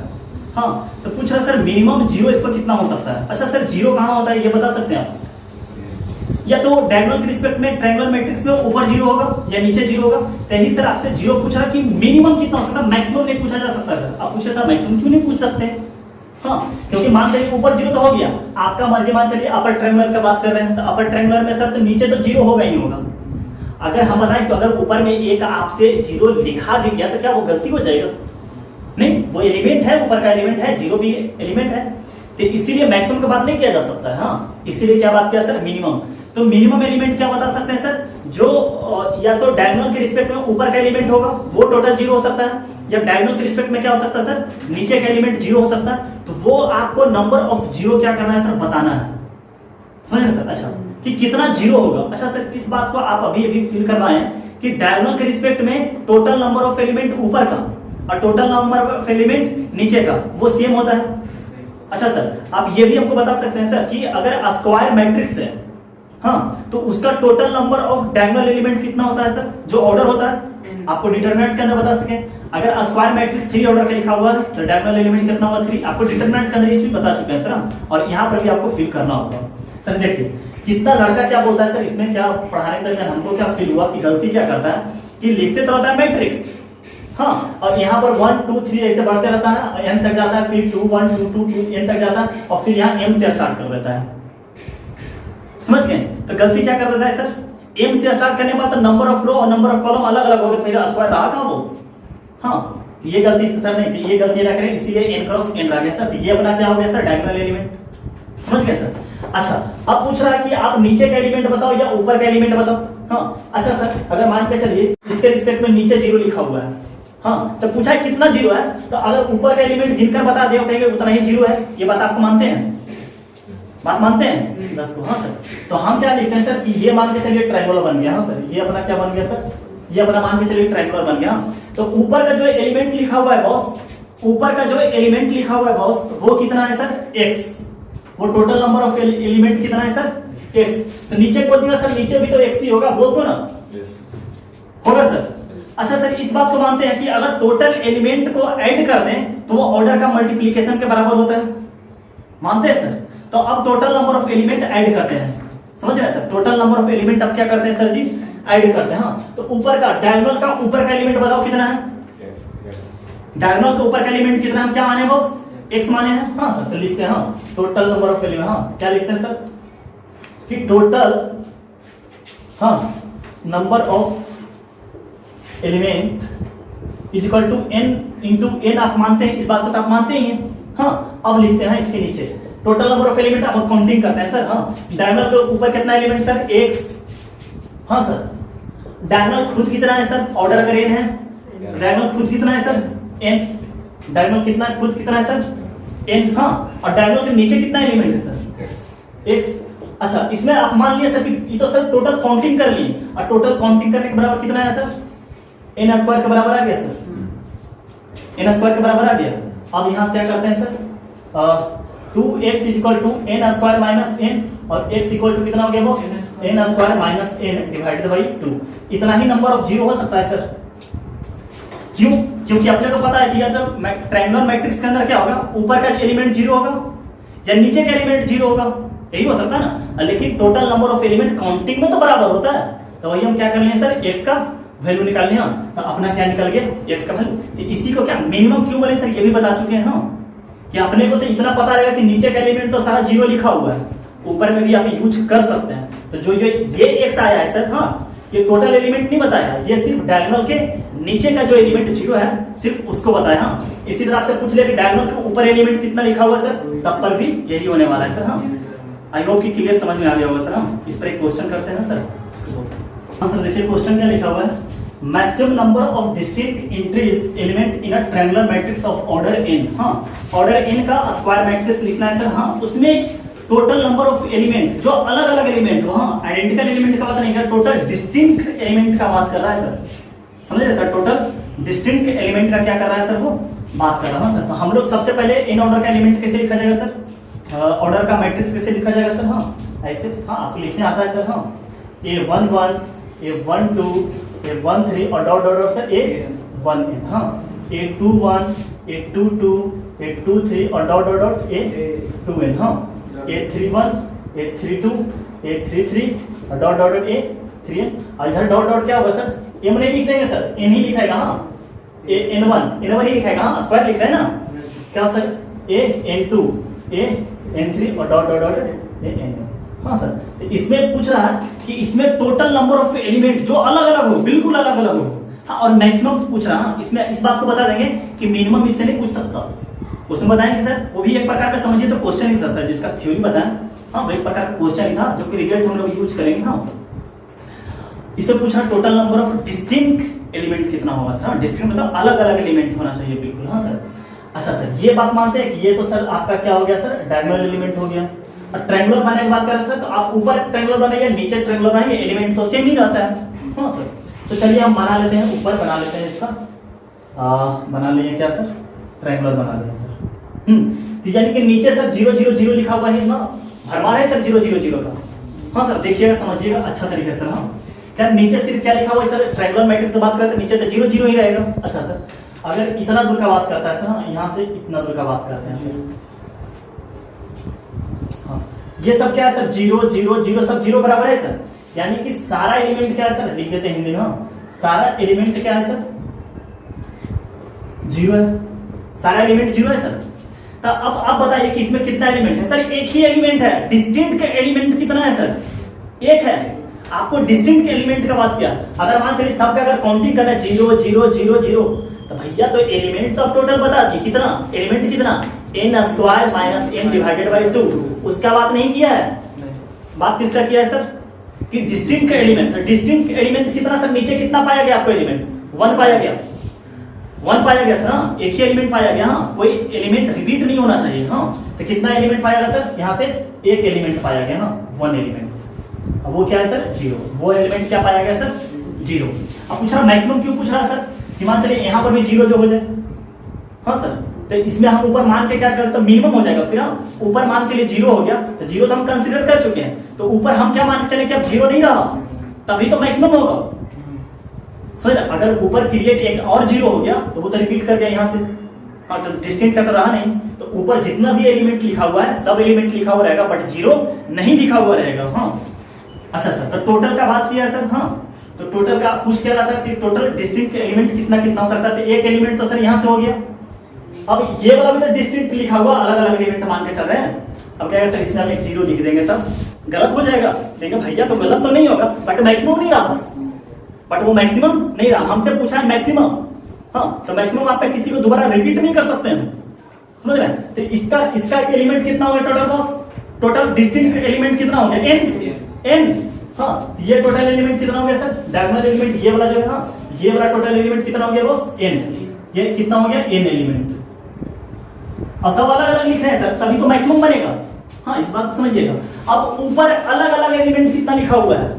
[SPEAKER 1] हाँ, तो पूछ रहा सर मिनिमम 0 इसको कितना हो सकता है। अच्छा सर 0 कहाँ होता है ये बता सकते हैं आप, या तो डायगोनल के रिस्पेक्ट में ट्रायंगुलर मैट्रिक्स में ऊपर 0 होगा या नीचे 0 होगा। कहीं सर आपसे 0 पूछ रहा कि मिनिमम कितना हो सकता है, मैक्सिमम नहीं पूछा जा सकता सर। आप पूछे सर मैक्सिमम क्यों नहीं पूछ सकते, हाँ, क्योंकि मान चलिए ऊपर 0 तो हो गया, आपका मर्जी, मान चलिए अपर ट्रायंगुलर का बात कर रहे हैं तो अपर ट्रायंगुलर में सर तो नीचे तो 0 होगा ही नहीं होगा। अगर हम बताएं तो अगर ऊपर में एक आपसे 0 लिखा भी गया तो क्या वो गलती हो जाएगा, नहीं, वो एलिमेंट है, ऊपर का एलिमेंट है, 0 भी एलिमेंट है, तो इसीलिए मैक्सिमम की बात नहीं किया जा सकता है। हाँ, इसीलिए क्या बात किया सर मिनिमम। तो मिनिमम एलिमेंट क्या बता सकते हैं सर, जो या तो डायगोनल के रिस्पेक्ट में ऊपर का एलिमेंट होगा वो टोटल 0 हो सकता है, जब डायगोनल के रिस्पेक्ट में क्या हो सकता है सर नीचे का एलिमेंट 0 हो सकता है, तो वो आपको नंबर ऑफ 0 क्या करना है सर बताना है, समझ रहे सर। अच्छा कि कितना 0 होगा। अच्छा सर इस बात को आप अभी अभी फील करवाएं कि डायगोनल के रिस्पेक्ट में टोटल नंबर ऑफ एलिमेंट ऊपर का और टोटल नंबर ऑफ एलिमेंट नीचे का वो सेम होता है। अच्छा सर आप ये भी हमको बता सकते हैं सर कि अगर स्क्वायर मैट्रिक्स है, हाँ, तो उसका total number of diagonal element कितना होता है सर, जो ऑर्डर होता है आपको डिटरमिनेंट के अंदर बता सके। अगर स्क्वायर मैट्रिक्स 3 ऑर्डर का लिखा हुआ है तो डायगोनल एलिमेंट कितना होगा 3, आपको डिटरमिनेंट के अंदर ये चीज बता चुके हैं सर। और यहाँ पर भी आपको फिल करना होगा सर। देखिए कितना लड़का क्या बोलता है सर, इसमें क्या पढ़ाने के दरमियान हमको क्या फील हुआ कि गलती क्या करता है कि लिखते तो होता है मैट्रिक्स, हाँ, और यहाँ पर 1 2 3 ऐसे बढ़ते रहता है, n तक जाता है, फिर 2 1 2 2 2 n तक जाता है, और फिर यहाँ m से स्टार्ट कर देता है। समझ गए? तो गलती क्या कर देता है सर, m से स्टार्ट करने के बाद तो नंबर ऑफ रो और नंबर ऑफ कॉलम अलग अलग हो गए, मेरा स्क्वायर रहा कहाँ वो। हाँ, तो ये गलती से सर नहीं थी, ये गलती ना करें, इसीलिए n क्रॉस n रह गया सर। तो ये अपना क्या हो गया सर, डायगोनल एलिमेंट। समझ गए सर? अच्छा, अब पूछ रहा है कि आप नीचे का एलिमेंट बताओ या ऊपर का एलिमेंट बताओ। हाँ, अच्छा सर, अगर मान के चलिए इसके रिस्पेक्ट में नीचे 0 लिखा हुआ है, हाँ, तो पूछा है कितना 0 है, तो अगर ऊपर का एलिमेंट गिनकर बता दे कहेंगे उतना ही 0 है। ये बात आपको मानते हैं? बात मानते हैं? हाँ सर, तो हम क्या लिखते हैं सर कि ये मान के चलिए ट्रायंगुलर बन गया। हाँ सर, ये अपना क्या बन गया सर, ये अपना मान के चलिए ट्रायंगुलर बन गया। तो ऊपर का जो एलिमेंट लिखा हुआ है बॉस, ऊपर का जो एलिमेंट लिखा हुआ है बॉस, वो कितना है सर, x। वो टोटल नंबर ऑफ एलिमेंट कितना है सर, x। तो नीचे बोल दिया सर, नीचे भी तो x ही होगा, बोल दो ना। होगा सर? अच्छा सर, इस बात को मानते हैं कि अगर टोटल एलिमेंट को ऐड कर दें तो वो ऑर्डर का मल्टीप्लिकेशन के बराबर होता है। मानते हैं सर? तो अब total number of element add करते हैं। समझ रहे हैं sir? Total number of element अब क्या करते हैं सर जी, ऐड करते हैं। हाँ, तो ऊपर का डायगोनल का ऊपर का एलिमेंट बताओ कितना है, डायगोनल का ऊपर का एलिमेंट कितना है, क्या माने बॉस, x माने हैं। हाँ सर, तो लिखते हैं हाँ टोटल नंबर ऑफ एलिमेंट। हाँ, क्या लिखते हैं सर कि टोटल, हाँ, number of element is equal to n into n। आप मानते हैं इस बात को, तो आप मानते ही हैं। हाँ, अब लिखते हैं इसके नीचे टोटल नंबर ऑफ एलिमेंट, आप काउंटिंग करते हैं सर। हाँ, डायगोनल के ऊपर कितना एलिमेंट सर, x। हाँ सर, डायगोनल खुद कितना है सर, ऑर्डर अगर n है, डायगोनल खुद कितना है सर, n। डायगोनल कितना है, खुद कितना है सर, n। हाँ, और डायगोनल के नीचे कितना एलिमेंट है सर, x। अच्छा, इसमें आप मान लिया सर कि ये तो सर टोटल काउंटिंग कर लिए, और टोटल काउंटिंग करने के बराबर कितना है सर, n स्क्वायर के बराबर आ गया सर, n स्क्वायर के बराबर आ गया। अब यहाँ क्या करते हैं sir, 2x equal to n square minus n, और x इक्वल टू कितना हो गया वो, n square minus n divided by 2। इतना ही नंबर ऑफ 0 हो सकता है सर। क्यों? क्योंकि अपने को पता है कि अगर ट्रायंगुलर मैट्रिक्स के अंदर क्या होगा, ऊपर का एलिमेंट 0 होगा या नीचे का एलिमेंट 0 होगा, यही हो सकता है ना। लेकिन total number of element counting में तो बराबर होता है। तो वही हम क्या कर लिए सर, x का वैल्यू निकाल लिया, तो अपना क्या निकल गया, x का वैल्यू। तो इसी को क्या मिनिमम क्यों बोले सर, ये भी बता चुके हैं हम कि अपने को तो इतना पता रहेगा कि नीचे का एलिमेंट तो सारा 0 लिखा हुआ है, ऊपर में भी आप यूज कर सकते हैं। तो जो ये x आया है सर, हाँ, ये टोटल एलिमेंट नहीं बताया, ये सिर्फ डायगोनल के नीचे का जो एलिमेंट 0 है सिर्फ उसको बताया। हाँ, इसी तरह से पूछ ले कि डायगोनल के ऊपर एलिमेंट कितना लिखा हुआ है सर, तब पर भी यही होने वाला है सर। हाँ, आई होप कि क्लियर समझ में आ गया होगा सर। हम इस पर एक क्वेश्चन करते हैं सर। हाँ सर, देखिए क्वेश्चन क्या लिखा हुआ है, maximum number of distinct entries element in a triangular matrix of order n। हाँ, ऑर्डर n का स्क्वायर मैट्रिक्स लिखना है सर। हाँ, उसमें टोटल नंबर ऑफ एलिमेंट जो अलग अलग एलिमेंट हो, हाँ, आइडेंटिकल एलिमेंट का बात नहीं कर, टोटल डिस्टिंक्ट एलिमेंट का बात कर रहा है सर। समझ रहे सर, टोटल डिस्टिंक्ट एलिमेंट का क्या कर रहा है सर, वो बात कर रहा है सर। तो हम लोग सबसे पहले इन ऑर्डर का एलिमेंट कैसे लिखा जाएगा सर, ऑर्डर का मैट्रिक्स कैसे लिखा जाएगा सर। हाँ, ऐसे, हाँ, आपको लिखने आता है सर। हाँ, A11 A12 A13 और डॉट डॉट सर A1n। हाँ, A21 A22 A23 और डॉट डॉट डॉट A2n। हाँ, A31 A32 A33 और डॉट डॉट डॉट A3n। और इधर डॉट डॉट क्या होगा सर, m नहीं लिख देंगे सर, n ही लिखाएगा। हाँ, n1 ही लिखाएगा। हाँ, स्क्वायर लिख रहे हैं ना, क्या सर, an2 an3 और डॉट डॉट डॉट an। हाँ सर, तो इसमें पूछ रहा है कि इसमें टोटल नंबर ऑफ एलिमेंट जो अलग अलग हो, बिल्कुल अलग अलग हो। हाँ, और मैक्सिमम पूछ रहा है। इसमें इस बात को बता देंगे कि मिनिमम इससे नहीं पूछ सकता, उसमें बताएंगे सर, वो भी एक प्रकार का समझिए तो क्वेश्चन ही सर, जिसका थ्योरी बताएं। हाँ, वो एक प्रकार का क्वेश्चन ही था जो कि रिजल्ट हम लोग यूज करेंगे। हाँ, इससे पूछा total number of distinct element कितना होगा सर। डिस्टिंक्ट मतलब अलग अलग एलिमेंट होना चाहिए, बिल्कुल। हाँ सर, अच्छा सर, ये बात मानते हैं कि ये तो सर आपका क्या हो गया सर, डायगोनल एलिमेंट हो गया। और ट्रायंगुलर बनाने की बात कर रहे हैं सर, तो आप ऊपर ट्रायंगुलर बनाइए नीचे ट्रायंगुलर बनाइए, एलिमेंट तो सेम ही रहता है। हाँ सर, तो चलिए हम बना लेते हैं, ऊपर बना लेते हैं इसका, बना लिए क्या सर, ट्रायंगुलर बना लिए सर। तो यानी कि नीचे सर 0 0 0 लिखा हुआ है ना, भरमार है सर 0 0 0 का। हाँ सर, देखिएगा समझिएगा अच्छा तरीके से। हाँ, क्या नीचे सिर्फ क्या लिखा हुआ है सर, ट्रायंगुलर मैट्रिक्स से बात करते हैं, नीचे तो 0 0 ही रहेगा। अच्छा सर, अगर इतना दूर का बात करता है सर, हाँ, यहाँ से इतना दूर का बात करते हैं सर। हाँ, ये सब क्या है सर, 0 0 0 सब 0 बराबर है सर, यानी कि सारा एलिमेंट क्या है सर, लिख देते हैं हिंदी में। हाँ, सारा एलिमेंट क्या है सर, जीरो है, सारा एलिमेंट जीरो है सर। तो अब बताइए कि इसमें कितना एलिमेंट है सर? एक ही एलिमेंट है। डिस्टिंक्ट का एलिमेंट कितना है सर? एक है। आपको डिस्टिंक्ट एलिमेंट का बात किया। अगर मान चलिए सबका अगर काउंटिंग करना है 0 0 0 0, तो भैया तो एलिमेंट तो आप टोटल बता दिए कितना एलिमेंट, कितना n square minus n divided by 2। उसका बात नहीं किया है। बात किसका किया है सर? कि डिस्टिंक्ट एलिमेंट। डिस्टिंक्ट एलिमेंट कितना सर? नीचे कितना पाया गया आपको एलिमेंट? 1 पाया गया, 1 पाया गया सर। हाँ, एक ही एलिमेंट पाया गया। हाँ, कोई एलिमेंट रिपीट नहीं होना चाहिए। हाँ, तो कितना एलिमेंट पाया गया सर? यहाँ से एक एलिमेंट पाया गया ना, 1 एलिमेंट। अब वो क्या है सर? 0। वो एलिमेंट क्या पाया गया सर? 0। अब पूछ रहा मैक्सिमम क्यों पूछ रहा है सर? कि मान चलिए यहाँ पर भी 0 जो हो जाए। हाँ सर, तो इसमें हम ऊपर मान के क्या करते तो मिनिमम हो जाएगा। फिर हम ऊपर मान चलिए 0 हो गया, तो 0 तो हम कंसीडर कर चुके हैं। तो ऊपर हम क्या मान के चले कि अब 0 नहीं रहा, तभी तो मैक्सिमम होगा। समझ रहे? अगर ऊपर पीरियड एक और 0 हो गया तो वो तो रिपीट कर गया यहाँ से। हाँ, तो डिस्टिंक्ट का तो रहा नहीं। तो ऊपर जितना भी एलिमेंट लिखा हुआ है सब एलिमेंट लिखा हुआ रहेगा, बट 0 नहीं लिखा हुआ रहेगा। हाँ, अच्छा सर, तो टोटल का बात किया सर। हाँ, तो टोटल का पूछ क्या रहा था कि टोटल डिस्टिंक्ट एलिमेंट कितना कितना हो सकता है? तो एक एलिमेंट तो सर यहाँ से हो गया। अब ये वाला भी तो डिस्टिंक्ट लिखा हुआ, अलग अलग एलिमेंट मान के चल रहे हैं। अब क्या सर, इसमें हम एक 0 लिख देंगे तब गलत हो जाएगा। देखिए भैया तो गलत तो नहीं होगा, बट मैक्सिमम नहीं रहा। बट वो मैक्सिमम नहीं रहा, हमसे पूछा है मैक्सिमम। हाँ, तो मैक्सिमम आप किसी को दोबारा रिपीट नहीं कर सकते हैं। समझ रहे हैं? तो इसका एलिमेंट कितना हो गया total boss? Total distinct element कितना हो गया? n। हाँ, ये टोटल एलिमेंट कितना हो गया सर? डायगोनल एलिमेंट ये वाला जो है ना, ये वाला टोटल एलिमेंट कितना हो गया बॉस? n। ये कितना हो गया? n element. और सब अलग अलग लिख रहे हैं सर, तभी तो मैक्सिमम बनेगा। हाँ, इस बात को समझिएगा। अब ऊपर अलग अलग एलिमेंट कितना लिखा हुआ है?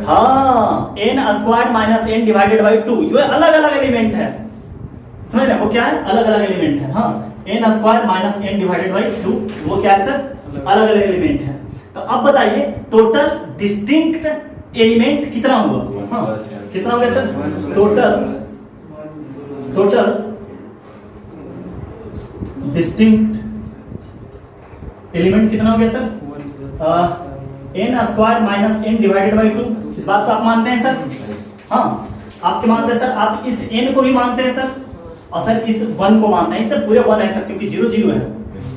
[SPEAKER 1] हाँ, n square minus n divided by 2। ये अलग अलग एलिमेंट है। समझ रहे हैं? वो क्या है? अलग अलग एलिमेंट है। हाँ, n square minus n divided by 2, वो क्या है सर? अलग अलग एलिमेंट है। तो अब बताइए टोटल डिस्टिंक्ट एलिमेंट कितना हुआ? हाँ, कितना हो गया सर? टोटल डिस्टिंक्ट एलिमेंट कितना हो गया sir? n square minus n divided by 2। इस बात को आप मानते हैं सर? हाँ, आपके मानते हैं सर। आप इस n को भी मानते हैं सर, और सर इस 1 को मानते हैं। सर पूरे 1 है सर, क्योंकि 0 0 है।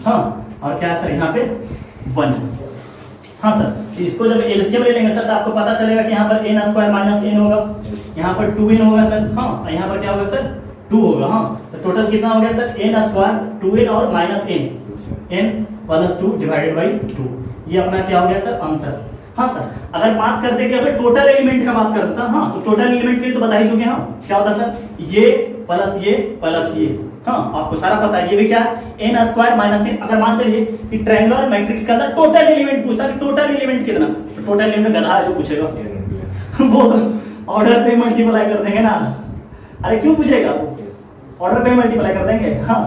[SPEAKER 1] हाँ, और क्या है सर? यहाँ पे 1 है। हाँ सर, तो इसको जब एलसीएम ले लेंगे सर तो आपको पता चलेगा कि यहाँ पर n स्क्वायर माइनस n होगा, यहाँ पर 2n होगा सर। हाँ, और यहाँ पर क्या होगा सर? 2 होगा। हाँ, तो टोटल कितना हो गया सर? n स्क्वायर 2n और minus n plus 2 divided by 2। ये अपना क्या हो गया सर? आंसर। हाँ सर, अगर बात करते कि अगर टोटल एलिमेंट का बात करता, हाँ, तो टोटल एलिमेंट के लिए तो बता ही चुके। हाँ, क्या होता सर? ये प्लस ये। हाँ, आपको सारा पता है। ये भी क्या है? n square minus n। अगर मान चलिए कि ट्रायंगुलर मैट्रिक्स के अंदर टोटल एलिमेंट पूछता है कि टोटल एलिमेंट कितना, तो टोटल एलिमेंट गधा है जो पूछेगा। वो तो ऑर्डर पे मल्टीप्लाई कर देंगे ना। अरे क्यों पूछेगा? ऑर्डर पे मल्टीप्लाई कर देंगे। हाँ,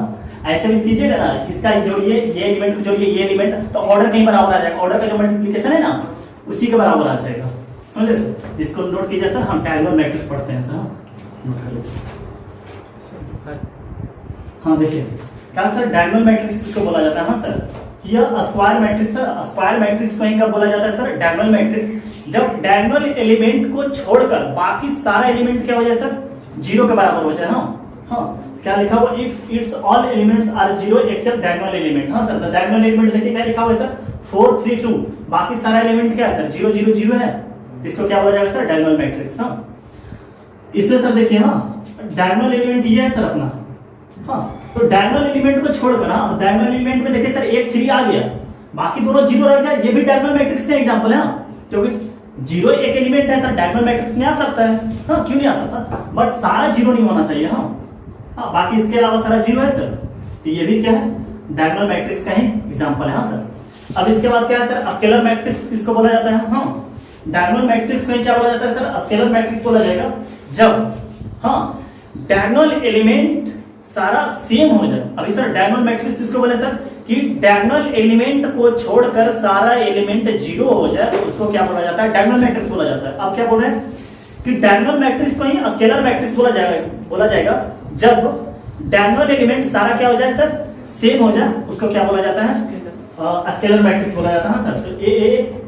[SPEAKER 1] ऐसे भी कीजिएगा ना, इसका जोड़िए ये एलिमेंट को जोड़िए ये एलिमेंट, तो ऑर्डर कहीं बराबर आ जाएगा। ऑर्डर का जो मल्टीप्लिकेशन है ना, उसी के बराबर आ जाएगा। समझे सर? इसको नोट कीजिए सर, हम डायगोनल मैट्रिक्स पढ़ते हैं सर। नोट कर लीजिए। हाँ, देखिए क्या सर डायगोनल मैट्रिक्स किसको बोला जाता है? हाँ सर, यह स्क्वायर मैट्रिक्स है। स्क्वायर मैट्रिक्स को कब बोला जाता है सर? Diagonal matrix. जब डायगोनल एलिमेंट को छोड़कर बाकी सारा एलिमेंट क्या हो जाए सर? 0 के बराबर हो जाए। हाँ, क्या लिखा हुआ? If it's all elements are 0 except diagonal element. हाँ सर, तो डायगोनल एलिमेंट देखिए क्या लिखा हुआ है सर? 4 3 2। बाकी सारा एलिमेंट क्या है सर? 0 0 0 है। इसको क्या बोला जाएगा सर? Diagonal matrix. हाँ, इसमें सर देखिए, हाँ, डायगोनल एलिमेंट ये है सर अपना। हाँ, तो डायगोनल एलिमेंट को छोड़कर, हाँ, डायगोनल एलिमेंट में देखिए सर 1 3 आ गया, बाकी दोनों 0 रह गया। ये भी डायगोनल मैट्रिक्स का एग्जांपल है। क्योंकि 0 एक एलिमेंट है सर, डायगोनल मैट्रिक्स में आ सकता है। हाँ, क्यों नहीं आ सकता? बट सारा 0 नहीं होना चाहिए। हाँ, बाकी इसके अलावा सारा 0 है सर, तो ये भी क्या है? डायगोनल मैट्रिक्स का ही एग्जांपल है। हाँ सर, अब इसके बाद क्या है सर? स्केलर मैट्रिक्स किसको बोला जाता है? हाँ, डायगोनल मैट्रिक्स में क्या बोला जाता है सर? स्केलर मैट्रिक्स बोला जाएगा जब, हाँ, डायगोनल एलिमेंट सारा सेम हो जाए। अभी सर डायगोनल मैट्रिक्स किसको बोले सर? कि डायगोनल एलिमेंट को छोड़कर सारा एलिमेंट 0 हो जाए, तो उसको क्या बोला जाता है? डायगोनल मैट्रिक्स बोला जाता है। अब क्या बोल रहे हैं कि डायगोनल मैट्रिक्स को ही स्केलर मैट्रिक्स बोला जाएगा जब डायगोनल एलिमेंट सारा क्या हो जाए सर? सेम हो जाए, उसको क्या बोला जाता है? स्केलर मैट्रिक्स बोला जाता है। सर, तो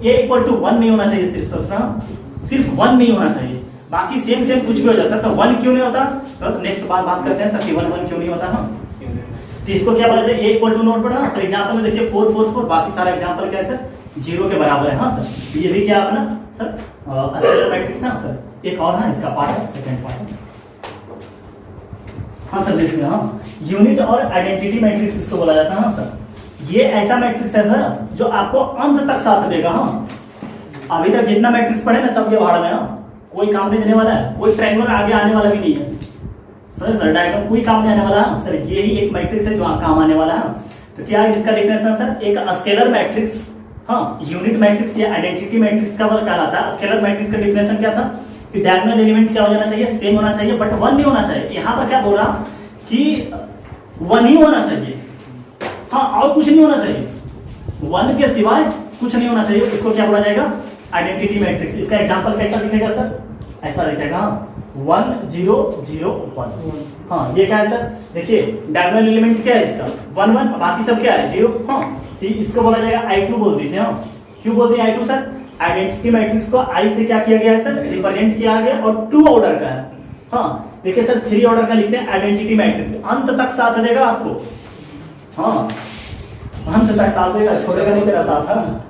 [SPEAKER 1] a = 1 नहीं होना चाहिए, सिर्फ 1 नहीं होना चाहिए। बाकी सेम सेम कुछ भी हो जा सकता है, 1 क्यों नहीं होता, तो नेक्स्ट बात करते हैं सर कि 1 क्यों नहीं होता। हाँ, तो इसको क्या बोला जाए, a = नोट पढ़ा सर। एग्जांपल में देखिए 4 4 4, बाकी सारा एग्जांपल क्या है सर, 0 के बराबर है। हाँ सर, ये भी क्या है ना सर, स्केलर मैट्रिक्स है सर। एक और है इसका पार्ट है, सेकंड पार्ट है। हाँ सर देखिए, हाँ यूनिट और आइडेंटिटी मैट्रिक्स इसको बोला जाता है। हाँ सर, ये ऐसा मैट्रिक्स है सर जो आपको अंत तक साथ देगा। हाँ, अभी तक जितना मैट्रिक्स पढ़े ना सब ये भाड़ में, हाँ कोई काम नहीं देने वाला है, कोई ट्रायंगुलर आगे आने वाला भी नहीं है सर डायग्राम कोई काम नहीं आने वाला है सर। ये ही एक मैट्रिक्स है जो काम आने वाला है। तो क्या है इसका डिफिनेशन सर, एक स्केलर मैट्रिक्स, हाँ यूनिट मैट्रिक्स या आइडेंटिटी मैट्रिक्स का कहलाता है। स्केलर मैट्रिक्स का डिफिनेशन क्या था कि डायगोनल एलिमेंट क्या हो जाना चाहिए, सेम होना चाहिए, बट 1 नहीं होना चाहिए। यहाँ पर क्या बोल रहा कि 1 ही होना चाहिए, हाँ और कुछ नहीं होना चाहिए, 1 के सिवाय कुछ नहीं होना चाहिए। उसको क्या बोला जाएगा, आइडेंटिटी मैट्रिक्स। इसका एग्जांपल कैसा दिखेगा सर, ऐसा दिखेगा 1 0 0 1। हाँ ये क्या है सर, देखिए डायगोनल एलिमेंट क्या है इसका 1 1, बाकी सब क्या है 0। हाँ तो इसको बोला जाएगा I2 बोल दीजिए। हाँ क्यों बोल दिया I2 सर, आइडेंटिटी मैट्रिक्स को I से क्या किया गया है सर, रिप्रेजेंट किया गया और 2 ऑर्डर का है। हाँ देखिए सर 3 ऑर्डर का लिखते हैं आइडेंटिटी मैट्रिक्स, अंत तक साथ देगा आपको। हाँ अंत तक साथ देगा, छोड़ेगा नहीं तेरा साथ। हाँ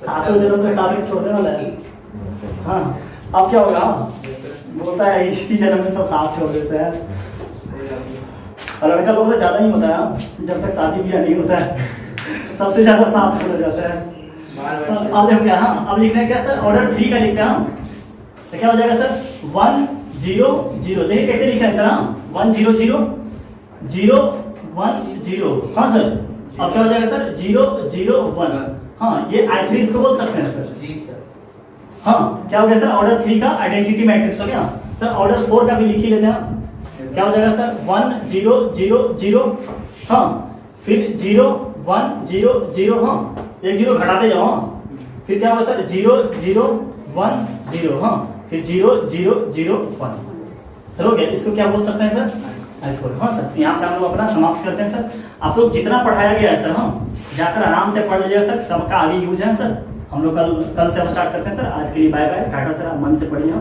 [SPEAKER 1] सातों जन्म तक साथ छोड़ने वाला है। हाँ अब क्या होगा, बोलता है इसी जन्म में सब साथ छोड़ देते हैं। और लड़का लोग तो ज्यादा ही होता है, जब तक शादी ब्याह नहीं होता है सबसे ज्यादा साथ छोड़ा जाता है। अब देखो क्या, हाँ अब लिखना है क्या सर, ऑर्डर 3 का लिखते हैं हम। तो क्या हो जाएगा सर 1 0 0, देखिए कैसे लिखा है सर। हाँ 1 0 0 0 1 0। हाँ सर अब क्या हो जाएगा सर 0 0 1। हाँ ये I3 इसको बोल सकते हैं सर।
[SPEAKER 2] जी सर।
[SPEAKER 1] हाँ क्या हो गया सर, ऑर्डर 3 का आइडेंटिटी मैट्रिक्स हो गया सर। ऑर्डर 4 का भी लिख ही लेते हैं। क्या हो जाएगा सर 1 0 0 0। हाँ फिर 0 1 0 0। हाँ एक 0 घटाते जाओ। हाँ फिर क्या होगा सर 0 0 1 0। हाँ फिर 0 0 0 1। सर हो गया, इसको क्या बोल सकते हैं सर, I4। हाँ सर यहाँ पे हम लोग अपना समाप्त करते हैं सर। आप लोग जितना पढ़ाया गया है सर, हाँ जाकर आराम से पढ़ लीजिएगा सर, सबका आगे यूज है सर। हम लोग कल से अब स्टार्ट करते हैं सर। आज के लिए बाय बाय, टाटा सर, आप मन से पढ़िए।